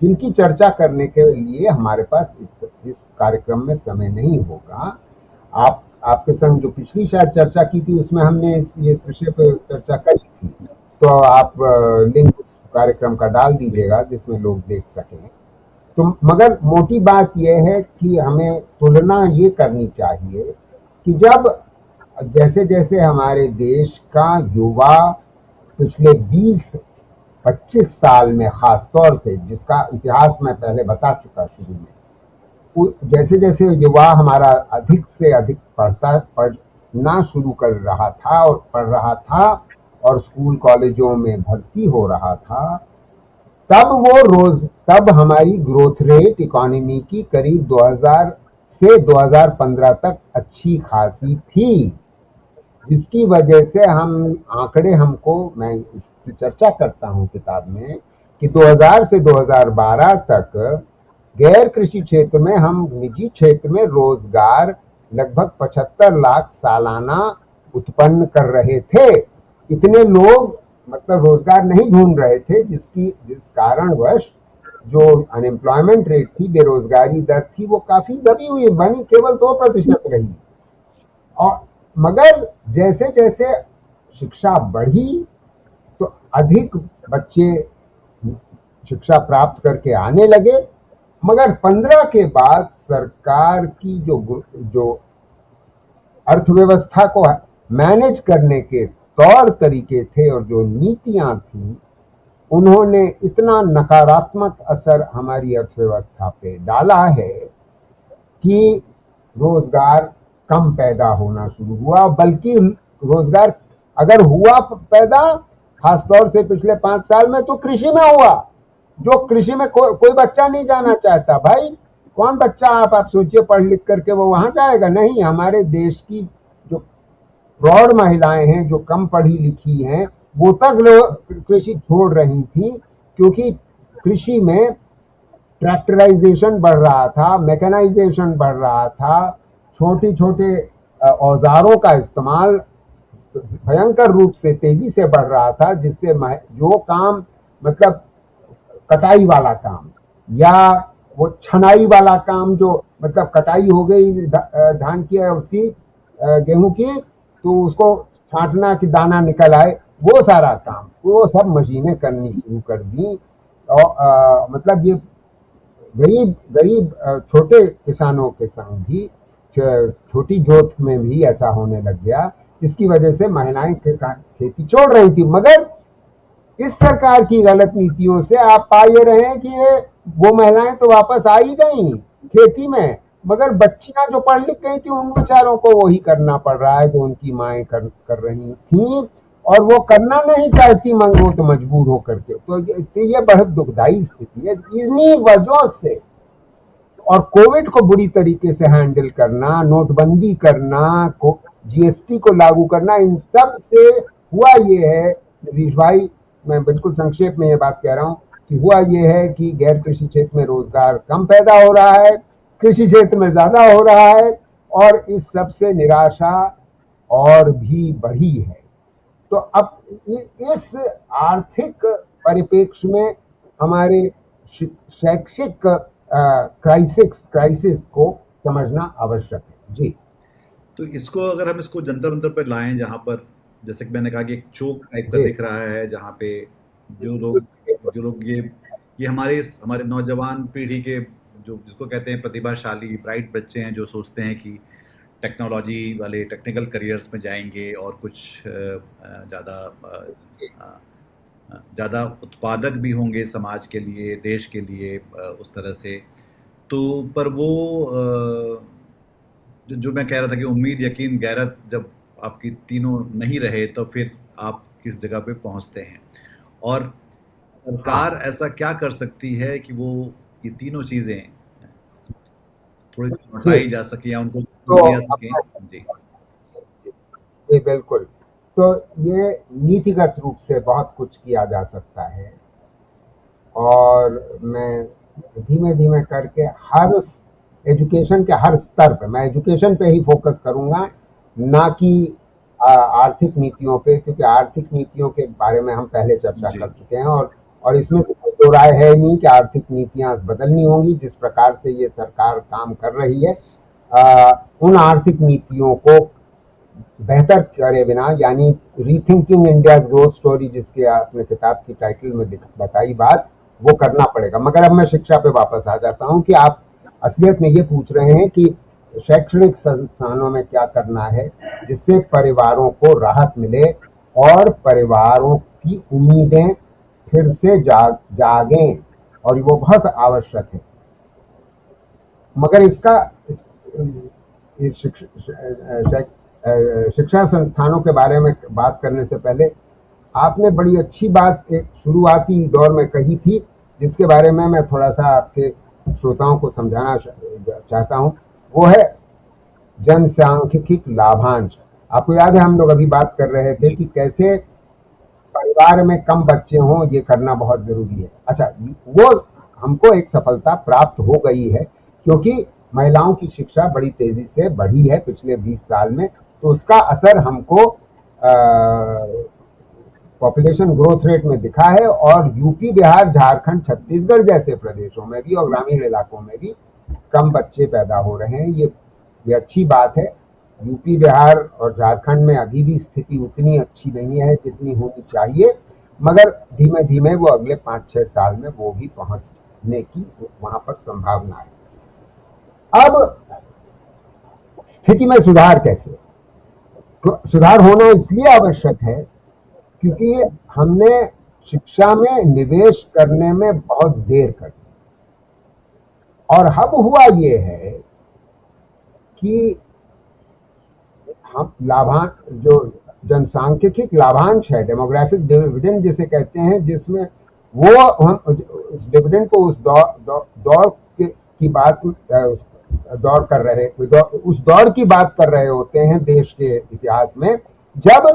जिनकी चर्चा करने के लिए हमारे पास इस कार्यक्रम में समय नहीं होगा। आपके संग जो पिछली शायद चर्चा की थी उसमें हमने इस विषय पर चर्चा करी थी, तो आप लिंक उस कार्यक्रम का डाल दीजिएगा जिसमें लोग देख सकें। तो मगर मोटी बात यह है कि हमें तुलना ये करनी चाहिए कि जब जैसे जैसे हमारे देश का युवा पिछले 20-25 साल में, खास तौर से जिसका इतिहास मैं पहले बता चुका शुरू में, जैसे जैसे युवा हमारा अधिक से अधिक पढ़ना शुरू कर रहा था और पढ़ रहा था और स्कूल कॉलेजों में भर्ती हो रहा था, तब हमारी ग्रोथ रेट इकोनॉमी की करीब 2000 से 2015 तक अच्छी खासी थी, जिसकी वजह से हम आंकड़े मैं इसकी चर्चा करता हूं किताब में कि 2000 से 2012 तक गैर कृषि क्षेत्र में, हम निजी क्षेत्र में रोजगार लगभग 75 लाख सालाना उत्पन्न कर रहे थे। इतने लोग मतलब रोजगार नहीं ढूंढ रहे थे, जिस कारणवश जो अनएम्प्लॉयमेंट रेट थी, बेरोजगारी दर थी, वो काफी दबी हुई बनी, केवल 2% रही। और मगर जैसे जैसे शिक्षा बढ़ी तो अधिक बच्चे शिक्षा प्राप्त करके आने लगे। मगर 15 के बाद सरकार की जो अर्थव्यवस्था को मैनेज करने के तौर तरीके थे और जो नीतियां थी, उन्होंने इतना नकारात्मक असर हमारी अर्थव्यवस्था पे डाला है कि रोजगार कम पैदा होना शुरू हुआ। बल्कि रोजगार अगर हुआ पैदा, खासतौर से पिछले 5 साल में, तो कृषि में हुआ। जो कृषि में कोई बच्चा नहीं जाना चाहता भाई। कौन बच्चा आप सोचिए पढ़ लिख करके वो वहां जाएगा? नहीं। हमारे देश की जो प्रौढ़ महिलाएं हैं, जो कम पढ़ी लिखी हैं, वो तक लोग कृषि छोड़ रही थी, क्योंकि कृषि में ट्रैक्टराइजेशन बढ़ रहा था, मैकेनाइजेशन बढ़ रहा था, छोटे छोटे औजारों का इस्तेमाल भयंकर रूप से तेजी से बढ़ रहा था, जिससे जो काम मतलब कटाई वाला काम या वो छनाई वाला काम, जो मतलब कटाई हो गई धान की उसकी गेहूं की, तो उसको छांटना कि दाना निकल आए, वो सारा काम वो सब मशीनें करनी शुरू कर दी। और मतलब ये गरीब गरीब छोटे किसानों के संग भी, छोटी जोत में भी ऐसा होने लग गया, जिसकी वजह से महिलाएं खेती छोड़ रही थी। मगर इस सरकार की गलत नीतियों से आप पा ये रहे हैं कि ये वो महिलाएं तो वापस आ ही गई खेती में, मगर बच्चियां जो पढ़ लिख गई थी, उन बेचारों को वही करना पड़ रहा है जो उनकी माएँ कर रही थी, और वो करना नहीं चाहती, वो तो मजबूर होकर के। तो ये बहुत दुखदायी स्थिति है इन्हीं वजहों से। और कोविड को बुरी तरीके से हैंडल करना, नोटबंदी करना, जीएसटी को लागू करना, इन सब से हुआ ये है नीतीश भाई, मैं बिल्कुल संक्षेप में ये बात कह रहा हूँ, कि हुआ ये है कि गैर कृषि क्षेत्र में रोजगार कम पैदा हो रहा है, कृषि क्षेत्र में ज्यादा हो रहा है, और इस सब से निराशा और भी बढ़ी है। तो अब इस आर्थिक परिप्रेक्ष्य में हमारे शैक्षिक क्राइसिस को समझना आवश्यक है। जी। तो इसको अगर हम इसको जंतर मंतर पर लाएं, जहाँ पर जैसे कि मैंने कहा कि एक चौक टाइप का दिख रहा है, जहाँ पे जो लोग ये हमारे नौजवान पीढ़ी के, जो जिसको कहते हैं प्रतिभाशाली ब्राइट बच्चे हैं, जो सोचते हैं कि टेक्नोलॉजी वाले टेक्निकल करियर्स में जाएंगे और कुछ ज़्यादा उत्पादक भी होंगे समाज के लिए, देश के लिए, उस तरह से। तो पर वो जो मैं कह रहा था कि उम्मीद, यकीन, गैरत जब आपकी तीनों नहीं रहे, तो फिर आप किस जगह पे पहुंचते हैं। और सरकार ऐसा क्या कर सकती है कि वो ये तीनों चीज़ें थोड़ी सी हटाई जा सके या उनको दिया सके। जी बिल्कुल। तो ये नीतिगत रूप से बहुत कुछ किया जा सकता है, और मैं धीमे धीमे करके हर एजुकेशन के हर स्तर पे, मैं एजुकेशन पे ही फोकस करूंगा, ना कि आर्थिक नीतियों पे, क्योंकि आर्थिक नीतियों के बारे में हम पहले चर्चा कर चुके हैं, और इसमें तो राय है नहीं कि आर्थिक नीतियां बदलनी होंगी। जिस प्रकार से ये सरकार काम कर रही है, उन आर्थिक नीतियों को बेहतर करे बिना, यानी रीथिंकिंग इंडियाज ग्रोथ स्टोरी, जिसके आपने किताब की टाइटल में बताई बात, वो करना पड़ेगा। मगर अब मैं शिक्षा पे वापस आ जाता हूँ कि आप असलियत में ये पूछ रहे हैं कि शैक्षणिक संस्थानों में क्या करना है जिससे परिवारों को राहत मिले और परिवारों की उम्मीदें फिर से जागें, और वो बहुत आवश्यक है। मगर इसका शिक्षा संस्थानों के बारे में बात करने से पहले आपने बड़ी अच्छी बात एक शुरुआती दौर में कही थी, जिसके बारे में मैं थोड़ा सा आपके श्रोताओं को समझाना चाहता हूं। वो है जनसांख्यिकी लाभांश। आपको याद है हम लोग अभी बात कर रहे थे कि कैसे परिवार में कम बच्चे हों, ये करना बहुत जरूरी है। अच्छा, वो हमको एक सफलता प्राप्त हो गई है, क्योंकि महिलाओं की शिक्षा बड़ी तेजी से बढ़ी है पिछले 20 साल में, तो उसका असर हमको पॉपुलेशन ग्रोथ रेट में दिखा है, और यूपी, बिहार, झारखंड, छत्तीसगढ़ जैसे प्रदेशों में भी और ग्रामीण इलाकों में भी कम बच्चे पैदा हो रहे हैं। ये अच्छी बात है। यूपी, बिहार और झारखंड में अभी भी स्थिति उतनी अच्छी नहीं है जितनी होनी चाहिए, मगर धीमे धीमे वो अगले 5-6 साल में वो भी पहुंचने की वहां पर संभावना है। अब स्थिति में सुधार कैसे? तो सुधार होना इसलिए आवश्यक है क्योंकि हमने शिक्षा में निवेश करने में बहुत देर कर दी, और अब हुआ ये है कि हम लाभांश, जो जनसांख्यिक लाभांश है, डेमोग्राफिक डिविडेंड जिसे कहते हैं, जिसमें वो हम उस डिविडेंड को उस दौर की बात दौर कर रहे उस दौर की बात कर रहे होते हैं देश के इतिहास में, जब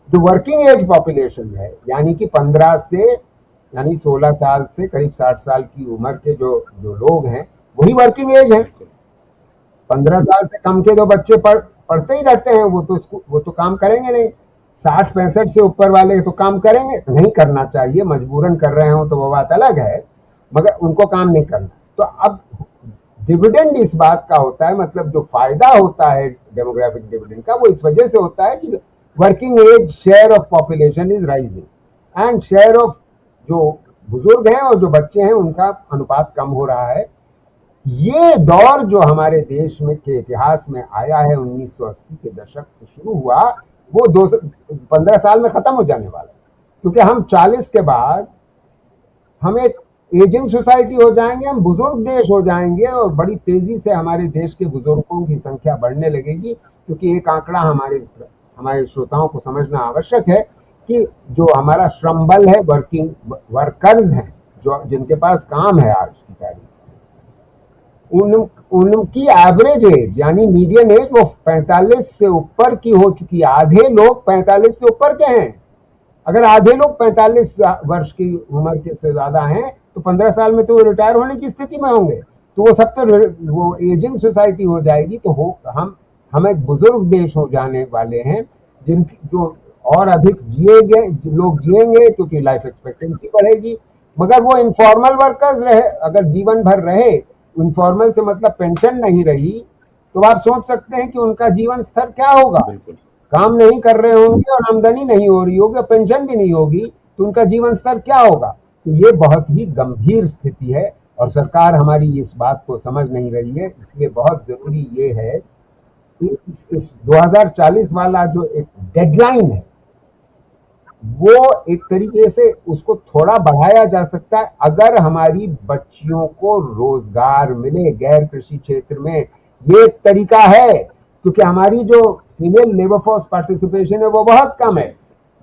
जो वर्किंग एज पॉपुलेशन है, यानी कि 15 से यानी 16 साल से करीब 60 साल की उम्र के जो लोग हैं वही वर्किंग एज है। 15 साल से कम के तो बच्चे पढ़ते ही रहते हैं, वो तो काम करेंगे नहीं। 60-65 से ऊपर वाले तो काम करेंगे नहीं, करना चाहिए, मजबूरन कर रहे हो तो वो बात अलग है, मगर उनको काम नहीं करना। तो अब डिविडेंड इस बात का होता है, मतलब जो फायदा होता है डेमोग्राफिक डिविडेंड का, वो इस वजह से होता है कि working age share of population is rising and share of जो बुजुर्ग हैं और जो बच्चे हैं उनका अनुपात कम हो रहा है। ये दौर जो हमारे देश में के इतिहास में आया है, 1980 के दशक से शुरू हुआ, वो 15 साल में खत्म हो जाने वाला है, क्योंकि हम 40 के बाद हम एक एजिंग सोसाइटी हो जाएंगे, हम बुजुर्ग देश हो जाएंगे, और बड़ी तेजी से हमारे देश के बुजुर्गों की संख्या बढ़ने लगेगी। क्योंकि एक आंकड़ा हमारे श्रोताओं को समझना आवश्यक है कि जो हमारा श्रम बल है, वर्कर्स हैं, जो जिनके पास काम है आज की तारीख, उनकी एवरेज एज यानी मीडियन एज वो 45 से ऊपर की हो चुकी है। आधे लोग 45 से ऊपर के हैं। अगर आधे लोग 45 वर्ष की उम्र के से ज्यादा हैं तो 15 साल में तो वो रिटायर होने की स्थिति में होंगे, तो वो सब तो वो एजिंग सोसाइटी हो जाएगी। तो हम एक बुजुर्ग देश हो जाने वाले हैं, जो और अधिक लोग जिएंगे क्योंकि लाइफ एक्सपेक्टेंसी बढ़ेगी। मगर वो इनफॉर्मल वर्कर्स रहे, अगर जीवन भर रहे, इनफॉर्मल से मतलब पेंशन नहीं रही, तो आप सोच सकते हैं कि उनका जीवन स्तर क्या होगा। काम नहीं कर रहे होंगे और आमदनी नहीं हो रही होगी, पेंशन भी नहीं होगी, तो उनका जीवन स्तर क्या होगा। तो ये बहुत ही गंभीर स्थिति है और सरकार हमारी इस बात को समझ नहीं रही है। इसलिए बहुत जरूरी ये है कि इस 2040 वाला जो एक डेडलाइन है, वो एक तरीके से उसको थोड़ा बढ़ाया जा सकता है अगर हमारी बच्चियों को रोजगार मिले गैर कृषि क्षेत्र में। ये एक तरीका है, क्योंकि हमारी जो फीमेल लेबर फोर्स पार्टिसिपेशन है वो बहुत कम है।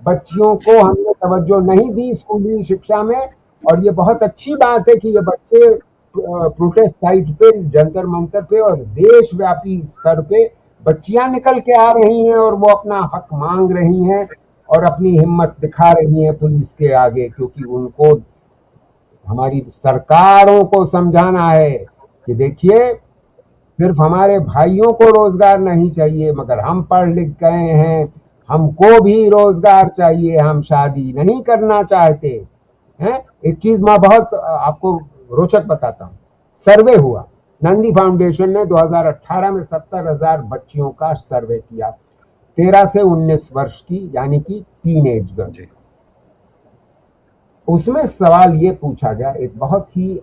बच्चियों को हमने तवज्जो नहीं दी स्कूली शिक्षा में, और ये बहुत अच्छी बात है कि ये बच्चे प्रोटेस्ट साइट पे, जंतर मंतर पे और देशव्यापी स्तर पे बच्चियां निकल के आ रही हैं और वो अपना हक मांग रही हैं और अपनी हिम्मत दिखा रही हैं पुलिस के आगे, क्योंकि उनको हमारी सरकारों को समझाना है कि देखिए, सिर्फ हमारे भाइयों को रोजगार नहीं चाहिए, मगर हम पढ़ लिख गए हैं, हमको भी रोजगार चाहिए, हम शादी नहीं करना चाहते हैं। एक चीज मैं बहुत आपको रोचक बताता हूँ। सर्वे हुआ, नंदी फाउंडेशन ने 2018 में 70,000 बच्चियों का सर्वे किया, 13 से 19 वर्ष की, यानी कि टीनेज गर्ल। उसमें सवाल ये पूछा गया, एक बहुत ही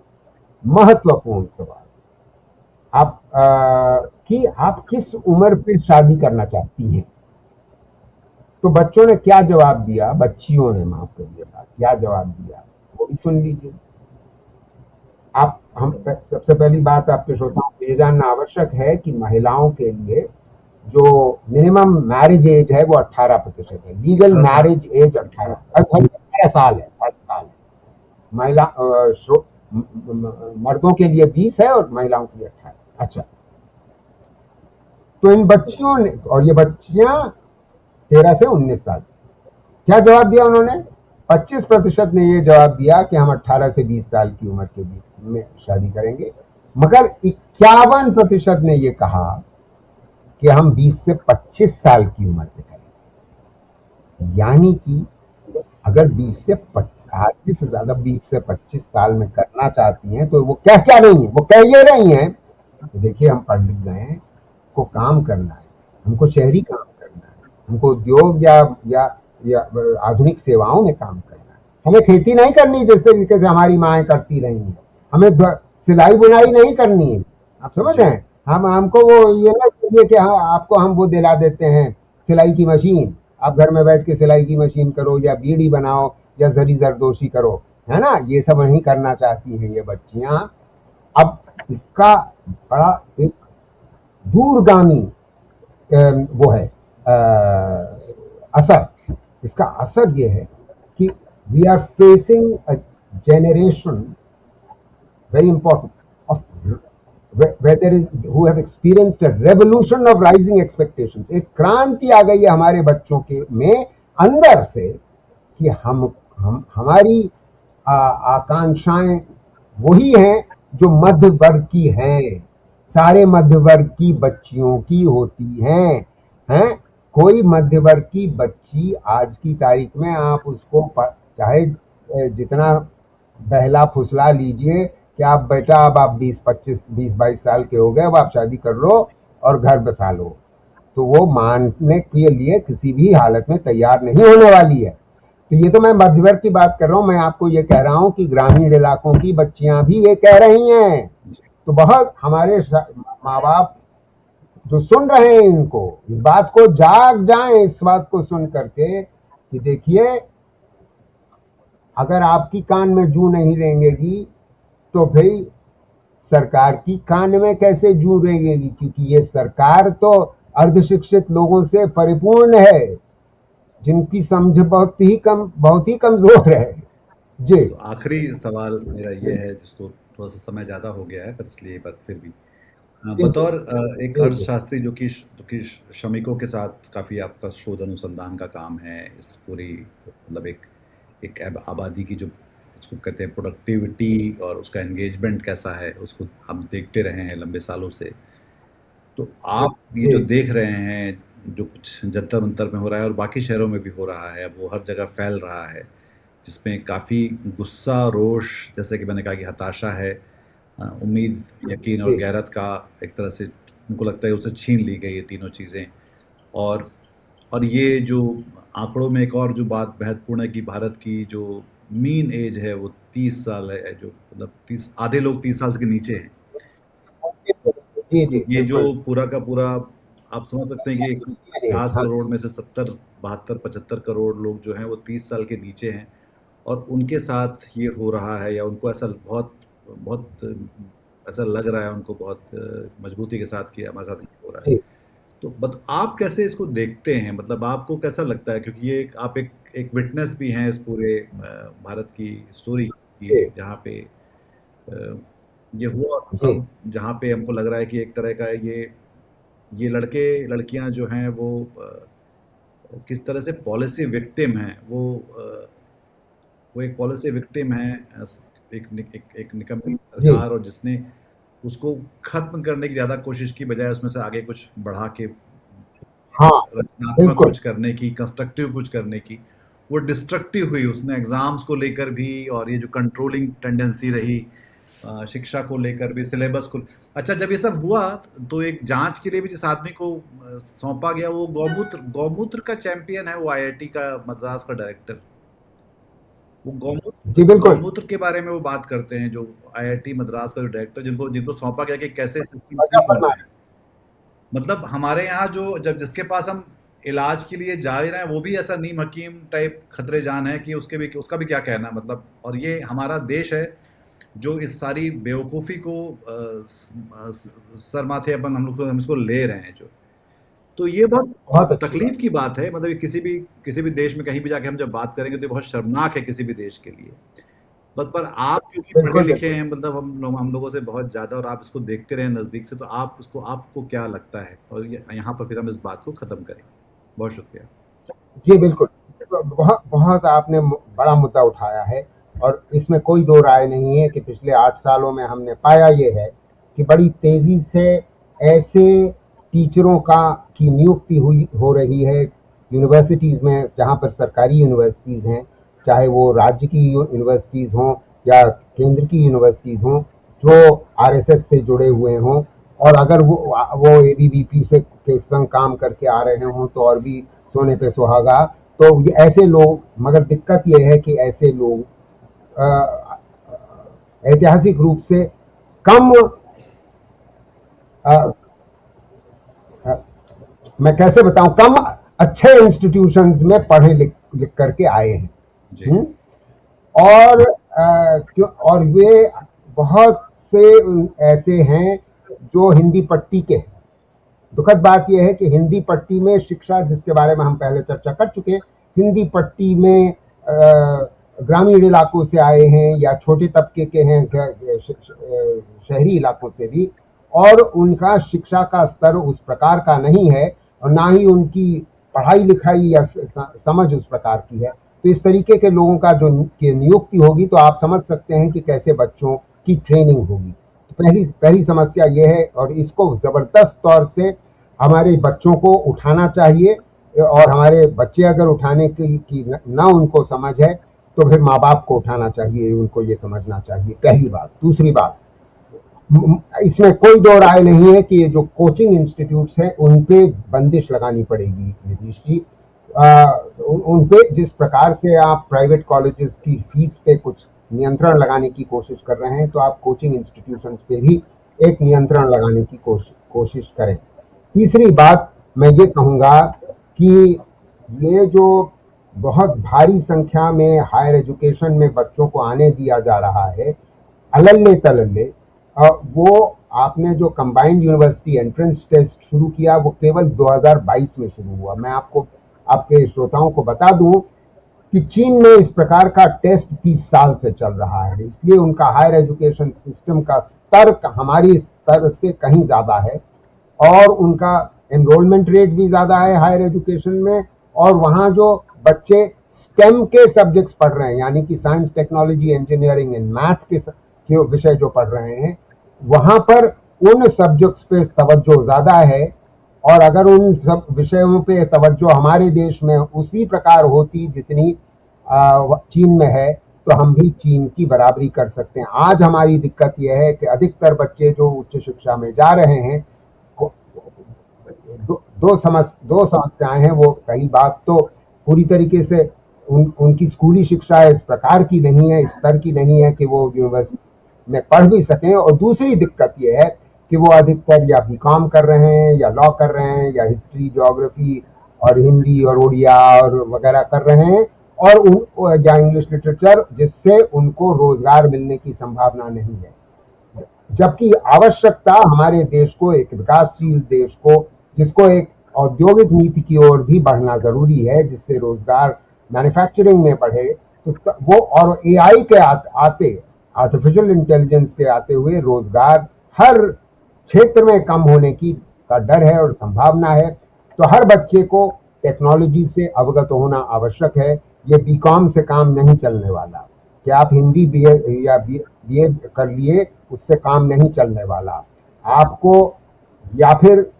महत्वपूर्ण सवाल, कि आप किस उम्र पे शादी करना चाहती हैं। तो बच्चों ने क्या जवाब दिया, बच्चियों ने, माफ करिएगा, क्या जवाब दिया वो भी सुन लीजिए आप। हम सबसे पहली बात आपके श्रोताओं को ये जानना आवश्यक है कि महिलाओं के लिए जो मिनिमम मैरिज एज है वो 18% है। लीगल मैरिज एज 18 साल है, 18 साल। महिला मर्दों के लिए 20 है और महिलाओं के लिए 18। अच्छा, तो इन बच्चियों ने, और ये बच्चियां 13 से 19 साल, क्या जवाब दिया उन्होंने? 25% ने ये जवाब दिया कि हम 18 से 20 साल की उम्र के बीच में शादी करेंगे, मगर 51% ने ये कहा कि हम 20 से 25 साल की उम्र पे करेंगे। यानी कि अगर 20 से 25 से ज़्यादा 20 से 25 साल में करना चाहती हैं तो वो क्या क्या रही हैं, वो कह ये रही हैं कि देखिए हम पढ़ लिख गए हैं, को काम करना है, हमको शहरी काम करना है, हमको उद्योग या आधुनिक सेवाओं में काम करना है, हमें खेती नहीं करनी जिस तरीके से हमारी माएँ करती रही हैं, हमें सिलाई बुनाई नहीं करनी है। आप समझ रहे हैं? हम हमको वो ये ना चाहिए कि हाँ आपको हम वो दिला देते हैं सिलाई की मशीन, आप घर में बैठ के सिलाई की मशीन करो या बीड़ी बनाओ या जरी जरदोशी करो, है ना? ये सब नहीं करना चाहती हैं ये बच्चियां। अब इसका बड़ा एक दूरगामी वो है असर। इसका असर ये है कि we are facing a generation very important of where there is who have experienced a revolution of rising expectations। एक क्रांति आ गई है हमारे बच्चों के में अंदर से कि हम हमारी आकांक्षाएं वही हैं जो मध्य वर्ग की हैं, सारे मध्य वर्ग की बच्चियों की होती हैं। कोई मध्य वर्ग की बच्ची आज की तारीख में आप उसको चाहे जितना बहला फुसला लीजिए कि आप बेटा अब आप 20-22 साल के हो गए, अब आप शादी कर लो और घर बसा लो, तो वो मानने के लिए किसी भी हालत में तैयार नहीं होने वाली है। तो ये तो मैं मध्य वर्ग की बात कर रहा हूँ, मैं आपको ये कह रहा हूँ कि ग्रामीण इलाकों की बच्चियां भी ये कह रही हैं। तो बहुत हमारे माँ बाप जो सुन रहे हैं इनको, इस बात को जाग जाएं, इस बात को सुन करके कि देखिए अगर आपकी कान में जू नहीं रेंगेगी तो भाई सरकार की कान में कैसे जू रेंगेगी, क्योंकि ये सरकार तो अर्धशिक्षित लोगों से परिपूर्ण है जिनकी समझ बहुत ही कमजोर है जी। तो आखिरी सवाल मेरा ये है, जिसको थोड़ा सा समय ज़्यादा हो गया है पर इसलिए, पर फिर भी बतौर एक अर्थशास्त्री जो कि श्रमिकों के साथ काफ़ी आपका शोध अनुसंधान का काम है, इस पूरी मतलब एक आबादी की जो इसको कहते हैं प्रोडक्टिविटी और उसका एंगेजमेंट कैसा है, उसको आप देखते रहे हैं लंबे सालों से। तो आप ये जो देख रहे हैं जो कुछ जंतर मंतर में हो रहा है और बाकी शहरों में भी हो रहा है, वो हर जगह फैल रहा है, जिसमें काफ़ी गुस्सा, रोष, जैसे कि मैंने कहा कि हताशा है, उम्मीद, यकीन और गैरत का एक तरह से उनको लगता है उससे छीन ली गई ये तीनों चीज़ें। और ये जो आंकड़ों में एक और जो बात महत्वपूर्ण है कि भारत की जो मीन एज है वो 30 साल है, जो मतलब 30 आधे लोग 30 साल के नीचे हैं। ये जो पूरा का पूरा आप समझ सकते हैं कि 150 करोड़ में से 70, 72, 75 करोड़ लोग जो हैं वो 30 साल के नीचे हैं, और उनके साथ ये हो रहा है, या उनको ऐसा बहुत ऐसा लग रहा है उनको बहुत मजबूती के साथ कि हमारे साथ ये हो रहा है। तो आप कैसे इसको देखते हैं, मतलब आपको कैसा लगता है, क्योंकि ये आप एक विटनेस भी हैं इस पूरे भारत की स्टोरी की, जहाँ पे ये हुआ, जहाँ पे हमको लग रहा है कि एक तरह का ये लड़के लड़कियां जो हैं वो किस तरह से पॉलिसी विक्टिम हैं, वो एक पॉलिसी विक्टिम है, एक निकम्मी सरकार, और जिसने उसको खत्म करने की ज्यादा कोशिश की बजाय उसमें से आगे कुछ बढ़ा के रचनात्मक कुछ करने की, कंस्ट्रक्टिव कुछ करने की, वो डिस्ट्रक्टिव हुई। उसने एग्जाम्स को लेकर भी, और ये जो कंट्रोलिंग टेंडेंसी रही शिक्षा को लेकर भी, सिलेबस को। अच्छा, जब ये सब हुआ तो एक जांच के लिए भी जिस आदमी को सौंपा गया वो गौमूत्र का चैंपियन है, वो आईआईटी का मद्रास का डायरेक्टर, वो गौमूत्र के बारे में वो बात करते हैं, जो आईआईटी मद्रास का जो डायरेक्टर, जिनको सौंपा गया कि कैसे सिस्टम ठीक होना है। मतलब हमारे यहाँ जो जब जिसके पास हम इलाज के लिए जा रहे हैं वो भी ऐसा नीम हकीम टाइप खतरे जान है कि उसका भी क्या कहना, मतलब। और ये हमारा देश है जो इस सारी बेवकूफ़ी को सर माथे अपन हम इसको ले रहे हैं, जो तो ये बहुत तकलीफ की बात है। मतलब किसी भी देश में कहीं भी जाके हम जब बात करेंगे तो ये बहुत शर्मनाक है किसी भी देश के लिए। पर आप क्योंकि पढ़े लिखे हैं, मतलब हम लोगों से बहुत ज़्यादा, और आप इसको देखते रहे नज़दीक से, तो आपको क्या लगता है, और यहाँ पर फिर हम इस बात को ख़त्म करें। बहुत शुक्रिया जी। बिल्कुल, बहुत आपने बड़ा मुद्दा उठाया है, और इसमें कोई दो राय नहीं है कि पिछले 8 सालों में हमने पाया ये है कि बड़ी तेज़ी से ऐसे टीचरों की नियुक्ति हो रही है यूनिवर्सिटीज़ में, जहाँ पर सरकारी यूनिवर्सिटीज़ हैं, चाहे वो राज्य की यूनिवर्सिटीज़ हों या केंद्र की यूनिवर्सिटीज़ हों, जो आरएसएस से जुड़े हुए हों, और अगर वो एबीवीपी से के संग काम करके आ रहे हों तो और भी सोने पे सुहागा। तो ये ऐसे लोग, मगर दिक्कत ये है कि ऐसे लोग ऐतिहासिक रूप से कम अ, अ, मैं कैसे बताऊं, कम अच्छे इंस्टीट्यूशंस में पढ़े लिख करके आए हैं। जी। और क्यों, और वे बहुत से ऐसे हैं जो हिंदी पट्टी के हैं। दुखद बात यह है कि हिंदी पट्टी में शिक्षा, जिसके बारे में हम पहले चर्चा कर चुके, हिंदी पट्टी में ग्रामीण इलाकों से आए हैं या छोटे तबके के हैं, शहरी इलाकों से भी, और उनका शिक्षा का स्तर उस प्रकार का नहीं है और ना ही उनकी पढ़ाई लिखाई या समझ उस प्रकार की है। तो इस तरीके के लोगों का जो नियुक्ति होगी तो आप समझ सकते हैं कि कैसे बच्चों की ट्रेनिंग होगी। तो पहली समस्या यह है, और इसको ज़बरदस्त तौर से हमारे बच्चों को उठाना चाहिए। और हमारे बच्चे अगर उठाने की ना उनको समझ है तो फिर माँ बाप को उठाना चाहिए, उनको ये समझना चाहिए, पहली बात। दूसरी बात, इसमें कोई दो राय नहीं है कि ये जो कोचिंग इंस्टीट्यूट्स हैं उन पे बंदिश लगानी पड़ेगी नीतीश जी। उन पे जिस प्रकार से आप प्राइवेट कॉलेजेस की फीस पे कुछ नियंत्रण लगाने की कोशिश कर रहे हैं, तो आप कोचिंग इंस्टीट्यूशंस पे भी एक नियंत्रण लगाने की कोशिश करें। तीसरी बात मैं ये कहूँगा कि ये जो बहुत भारी संख्या में हायर एजुकेशन में बच्चों को आने दिया जा रहा है अलल्ले तलल्ले, वो आपने जो कंबाइंड यूनिवर्सिटी एंट्रेंस टेस्ट शुरू किया वो केवल 2022 में शुरू हुआ। मैं आपके श्रोताओं को बता दूं कि चीन में इस प्रकार का टेस्ट 30 साल से चल रहा है, इसलिए उनका हायर एजुकेशन सिस्टम का स्तर हमारी स्तर से कहीं ज़्यादा है और उनका एनरोलमेंट रेट भी ज़्यादा है हायर एजुकेशन में। और वहाँ जो बच्चे स्टेम के सब्जेक्ट्स पढ़ रहे हैं, यानी कि science, technology, engineering and math के विषय जो पढ़ रहे हैं, वहाँ पर उन सब्जेक्ट्स पे तवज्जो ज़्यादा है। और अगर उन सब विषयों पे तवज्जो हमारे देश में उसी प्रकार होती जितनी चीन में है, तो हम भी चीन की बराबरी कर सकते हैं। आज हमारी दिक्कत यह है कि अधिकतर बच्चे जो उच्च शिक्षा में जा रहे हैं, दो समस्याएं हैं। वो पहली बात तो पूरी तरीके से उनकी स्कूली शिक्षा इस प्रकार की नहीं है, इस स्तर की नहीं है कि वो यूनिवर्सिटी में पढ़ भी सकें। और दूसरी दिक्कत ये है कि वो अधिकतर या बीकॉम कर रहे हैं या लॉ कर रहे हैं या हिस्ट्री, ज्योग्राफी और हिंदी और उड़िया और वगैरह कर रहे हैं, और या इंग्लिश लिटरेचर, जिससे उनको रोजगार मिलने की संभावना नहीं है। जबकि आवश्यकता हमारे देश को, एक विकासशील देश को, जिसको एक औद्योगिक नीति की ओर भी बढ़ना जरूरी है, जिससे रोजगार मैन्युफैक्चरिंग में बढ़े, तो वो और एआई के आते, आर्टिफिशियल इंटेलिजेंस के आते हुए रोजगार हर क्षेत्र में कम होने का डर है और संभावना है। तो हर बच्चे को टेक्नोलॉजी से अवगत होना आवश्यक है। ये बीकॉम से काम नहीं चलने वाला कि आप हिंदी बीए कर लिए, उससे काम नहीं चलने वाला। आपको या फिर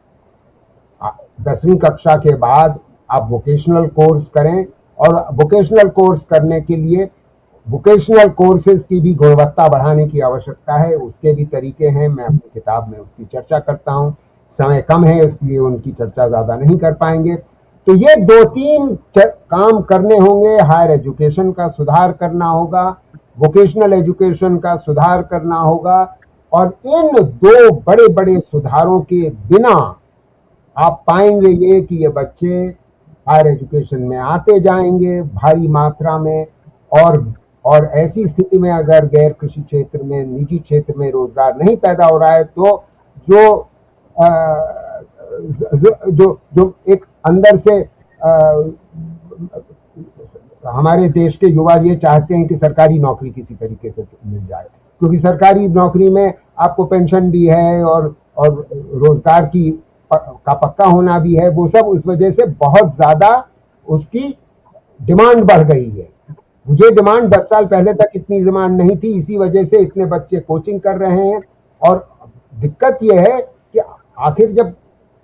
10वीं कक्षा के बाद आप वोकेशनल कोर्स करें, और वोकेशनल कोर्स करने के लिए वोकेशनल कोर्सेज की भी गुणवत्ता बढ़ाने की आवश्यकता है। उसके भी तरीके हैं, मैं अपनी किताब में उसकी चर्चा करता हूँ। समय कम है इसलिए उनकी चर्चा ज़्यादा नहीं कर पाएंगे। तो ये 2-3 काम करने होंगे। हायर एजुकेशन का सुधार करना होगा, वोकेशनल एजुकेशन का सुधार करना होगा, और इन 2 बड़े बड़े सुधारों के बिना आप पाएंगे ये कि ये बच्चे हायर एजुकेशन में आते जाएंगे भारी मात्रा में, और ऐसी स्थिति में अगर गैर कृषि क्षेत्र में, निजी क्षेत्र में रोजगार नहीं पैदा हो रहा है, तो जो एक अंदर से हमारे देश के युवा ये चाहते हैं कि सरकारी नौकरी किसी तरीके से मिल जाए, क्योंकि सरकारी नौकरी में आपको पेंशन भी है और रोजगार का पक्का होना भी है। वो सब उस वजह से बहुत ज्यादा उसकी डिमांड बढ़ गई है। मुझे डिमांड 10 साल पहले तक इतनी डिमांड नहीं थी, इसी वजह से इतने बच्चे कोचिंग कर रहे हैं। और दिक्कत यह है कि आखिर जब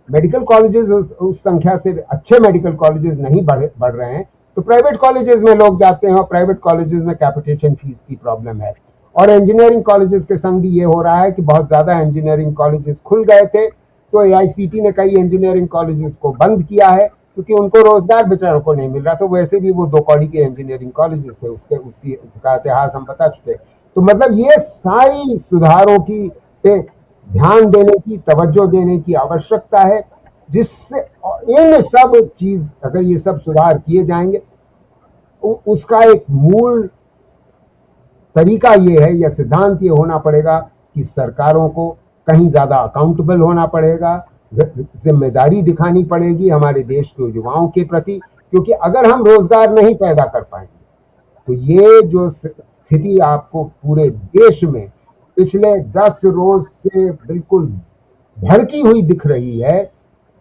मेडिकल कॉलेजेस उस संख्या से, अच्छे मेडिकल कॉलेजेस नहीं बढ़ रहे हैं, तो प्राइवेट कॉलेजेस में लोग जाते हैं और प्राइवेट कॉलेजेस में कैपिटेशन फीस की प्रॉब्लम है। और इंजीनियरिंग कॉलेजेस के संग भी ये हो रहा है कि बहुत ज़्यादा इंजीनियरिंग कॉलेजेस खुल गए थे, तो एआईसीटी ने कई इंजीनियरिंग कॉलेजेस को बंद किया है क्योंकि उनको रोजगार बेचारों को नहीं मिल रहा। तो वैसे भी वो 2 कौड़ी के इंजीनियरिंग कॉलेजेस थे, उसका इतिहास हम बता चुके। तो मतलब ये सारी सुधारों की पे ध्यान देने की, तवज्जो देने की आवश्यकता है, जिससे इन सब चीज अगर ये सब सुधार किए जाएंगे, उसका एक मूल तरीका ये है या सिद्धांत ये होना पड़ेगा कि सरकारों को कहीं ज्यादा अकाउंटेबल होना पड़ेगा, जिम्मेदारी दिखानी पड़ेगी हमारे देश के युवाओं के प्रति, क्योंकि अगर हम रोजगार नहीं पैदा कर पाएंगे तो ये जो स्थिति आपको पूरे देश में पिछले 10 रोज से बिल्कुल भड़की हुई दिख रही है,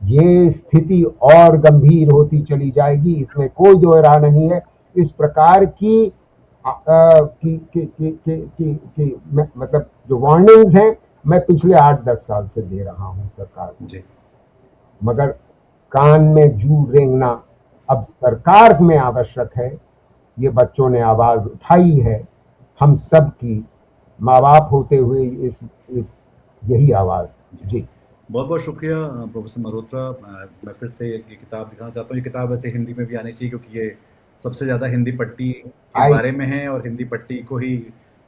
ये स्थिति और गंभीर होती चली जाएगी, इसमें कोई दो राह नहीं है। इस प्रकार की मतलब जो वार्निंग्स हैं मैं पिछले 8-10 साल से दे रहा हूं सरकार को, जी मगर कान में जू रेंगना अब सरकार में आवश्यक है। ये बच्चों ने आवाज उठाई है, हम सब की माँ बाप होते हुए इस यही आवाज। जी बहुत बहुत शुक्रिया प्रोफेसर मल्होत्रा। मैं फिर से ये किताब दिखाना चाहता हूँ। ये किताब वैसे हिंदी में भी आनी चाहिए क्योंकि ये सबसे ज़्यादा हिंदी पट्टी के आई बारे में है और हिंदी पट्टी को ही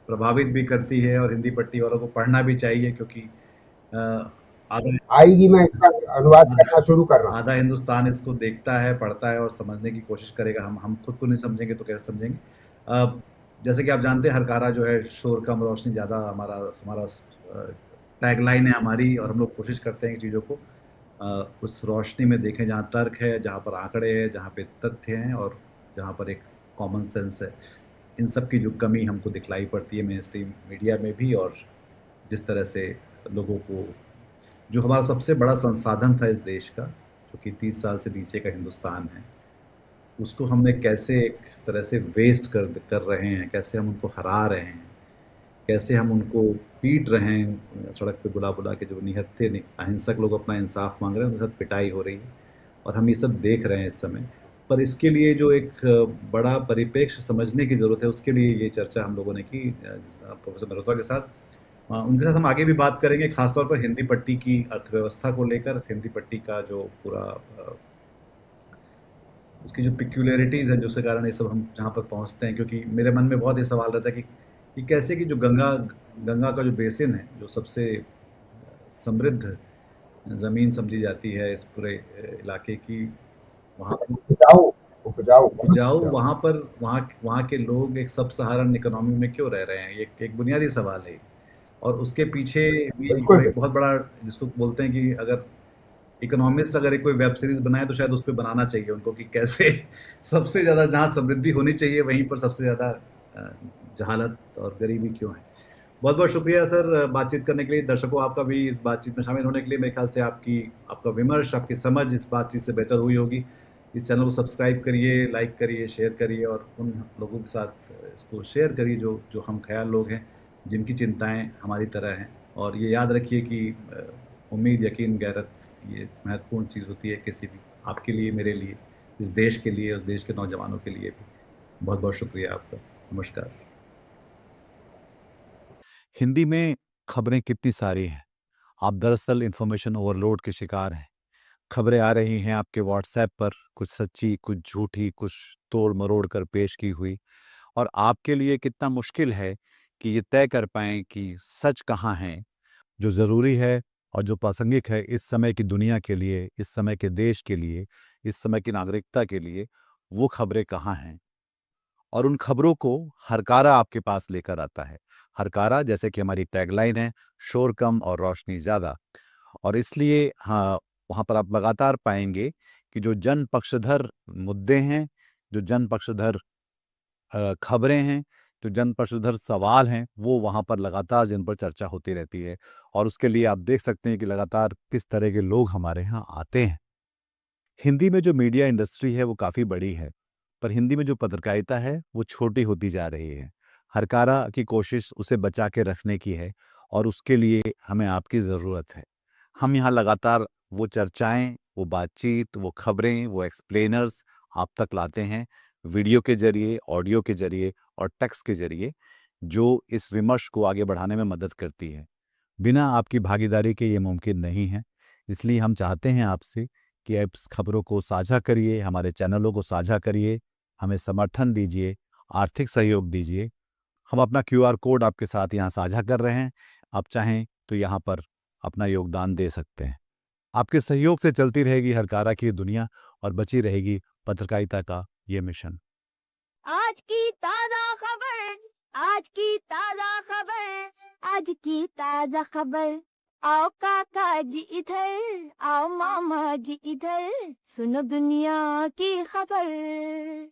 प्रभावित भी करती है और हिंदी पट्टी वालों को पढ़ना भी चाहिए क्योंकि अ, आधा आएगी, मैं इसका अनुवाद करना शुरू कर रहा हूँ। आधा हिंदुस्तान इसको देखता है, पढ़ता है और समझने की कोशिश करेगा। हम खुद को नहीं समझेंगे तो कैसे समझेंगे। जैसे कि आप जानते हैं हरकारा जो है शोर कम रोशनी ज़्यादा हमारा हमारा टैगलाइन है हमारी, और हम लोग कोशिश करते हैं कि चीज़ों को उस रोशनी में देखें जहाँ तर्क है, जहाँ पर आंकड़े हैं, जहाँ पे तथ्य हैं और जहाँ पर एक कॉमन सेंस है। इन सब की जो कमी हमको दिखलाई पड़ती है मेन स्ट्रीम मीडिया में भी, और जिस तरह से लोगों को जो हमारा सबसे बड़ा संसाधन था इस देश का, जो कि 30 साल से नीचे का हिंदुस्तान है, उसको हमने कैसे एक तरह से वेस्ट कर रहे हैं, कैसे हम उनको हरा रहे हैं, कैसे हम उनको पीट रहे हैं सड़क पे बुला-बुला के। जो निहत्थे अहिंसक लोग अपना इंसाफ मांग रहे हैं, उनके साथ पिटाई हो रही है और हम ये सब देख रहे हैं इस समय। पर इसके लिए जो एक बड़ा परिप्रेक्ष्य समझने की ज़रूरत है, उसके लिए ये चर्चा हम लोगों ने की प्रोफेसर मल्होत्रा के साथ। उनके साथ हम आगे भी बात करेंगे, खासतौर पर हिंदी पट्टी की अर्थव्यवस्था को लेकर, हिंदी पट्टी का जो पूरा उसकी जो पिक्यूलरिटीज़ हैं, जिसके कारण ये सब हम जहाँ पर पहुँचते हैं। क्योंकि मेरे मन में बहुत ये सवाल रहता है कि कैसे कि जो गंगा का जो बेसिन है, जो सबसे समृद्ध ज़मीन समझी जाती है इस पूरे इलाके की, वहाँ पर उपजाऊ उपजाऊ बहुत उपजाऊ, उपजाऊ। वहाँ पर वहाँ के लोग एक सब सहारन इकोनॉमी में क्यों रह रहे हैं? ये एक बुनियादी सवाल है। और उसके पीछे भी बिल्कुल जो एक बिल्कुल। बहुत बड़ा, जिसको बोलते हैं कि अगर इकोनॉमिस्ट अगर एक कोई वेब सीरीज बनाए तो शायद उस पे बनाना चाहिए उनको कि कैसे सबसे ज़्यादा जहाँ समृद्धि होनी चाहिए वहीं पर सबसे ज़्यादा अ, जहालत और गरीबी क्यों है। बहुत बहुत शुक्रिया सर बातचीत करने के लिए। दर्शकों आपका भी इस बातचीत में शामिल होने के लिए। मेरे ख्याल से आपका विमर्श, आपकी समझ इस बातचीत से बेहतर हुई होगी। इस चैनल को सब्सक्राइब करिए, लाइक करिए, शेयर करिए और उन लोगों के साथ इसको शेयर करिए जो जो हम ख्याल लोग हैं, जिनकी चिंताएं हमारी तरह हैं। और ये याद रखिए कि उम्मीद, यकीन, गैरत ये महत्वपूर्ण चीज़ होती है किसी भी, आपके लिए, मेरे लिए, इस देश के लिए, उस देश के नौजवानों के लिए भी। बहुत बहुत शुक्रिया आपका। नमस्कार। हिंदी में खबरें कितनी सारी हैं। आप दरअसल इन्फॉर्मेशन ओवरलोड के शिकार हैं। खबरें आ रही हैं आपके व्हाट्सएप पर, कुछ सच्ची, कुछ झूठी, कुछ तोड़-मरोड़ कर पेश की हुई, और आपके लिए कितना मुश्किल है कि ये तय कर पाएँ कि सच कहाँ है, जो ज़रूरी है और जो प्रासंगिक है इस समय की दुनिया के लिए, इस समय के देश के लिए, इस समय की नागरिकता के लिए, वो खबरें कहाँ हैं। और उन खबरों को हरकारा आपके पास लेकर आता है। हरकारा, जैसे कि हमारी टैगलाइन है, शोर कम और रोशनी ज़्यादा। और इसलिए हाँ, वहाँ पर आप लगातार पाएँगे कि जो जन पक्षधर मुद्दे हैं, जो जन पक्षधर खबरें हैं, जो जन पक्षधर सवाल हैं, वो वहाँ पर लगातार जिन पर चर्चा होती रहती है। और उसके लिए आप देख सकते हैं कि लगातार किस तरह के लोग हमारे यहाँ आते हैं। हिंदी में जो मीडिया इंडस्ट्री है वो काफ़ी बड़ी है, पर हिंदी में जो पत्रकारिता है वो छोटी होती जा रही है। हरकारा की कोशिश उसे बचा के रखने की है और उसके लिए हमें आपकी ज़रूरत है। हम यहाँ लगातार वो चर्चाएँ, वो बातचीत, वो खबरें, वो एक्सप्लेनर्स आप तक लाते हैं। वीडियो के जरिए, ऑडियो के जरिए और टेक्स्ट के जरिए, जो इस विमर्श को आगे बढ़ाने में मदद करती है। बिना आपकी भागीदारी के ये मुमकिन नहीं है। इसलिए हम चाहते हैं आपसे कि आप इस खबरों को साझा करिए, हमारे चैनलों को साझा करिए, हमें समर्थन दीजिए, आर्थिक सहयोग दीजिए। हम अपना क्यूआर कोड आपके साथ यहाँ साझा कर रहे हैं। आप चाहें तो यहाँ पर अपना योगदान दे सकते हैं। आपके सहयोग से चलती रहेगी हरकारा की दुनिया और बची रहेगी पत्रकारिता का ये मिशन। आज की ताजा खबर, आज की ताजा खबर, आज की ताजा खबर। आओ काका जी इधर, आओ मामा जी इधर, सुनो दुनिया की खबर।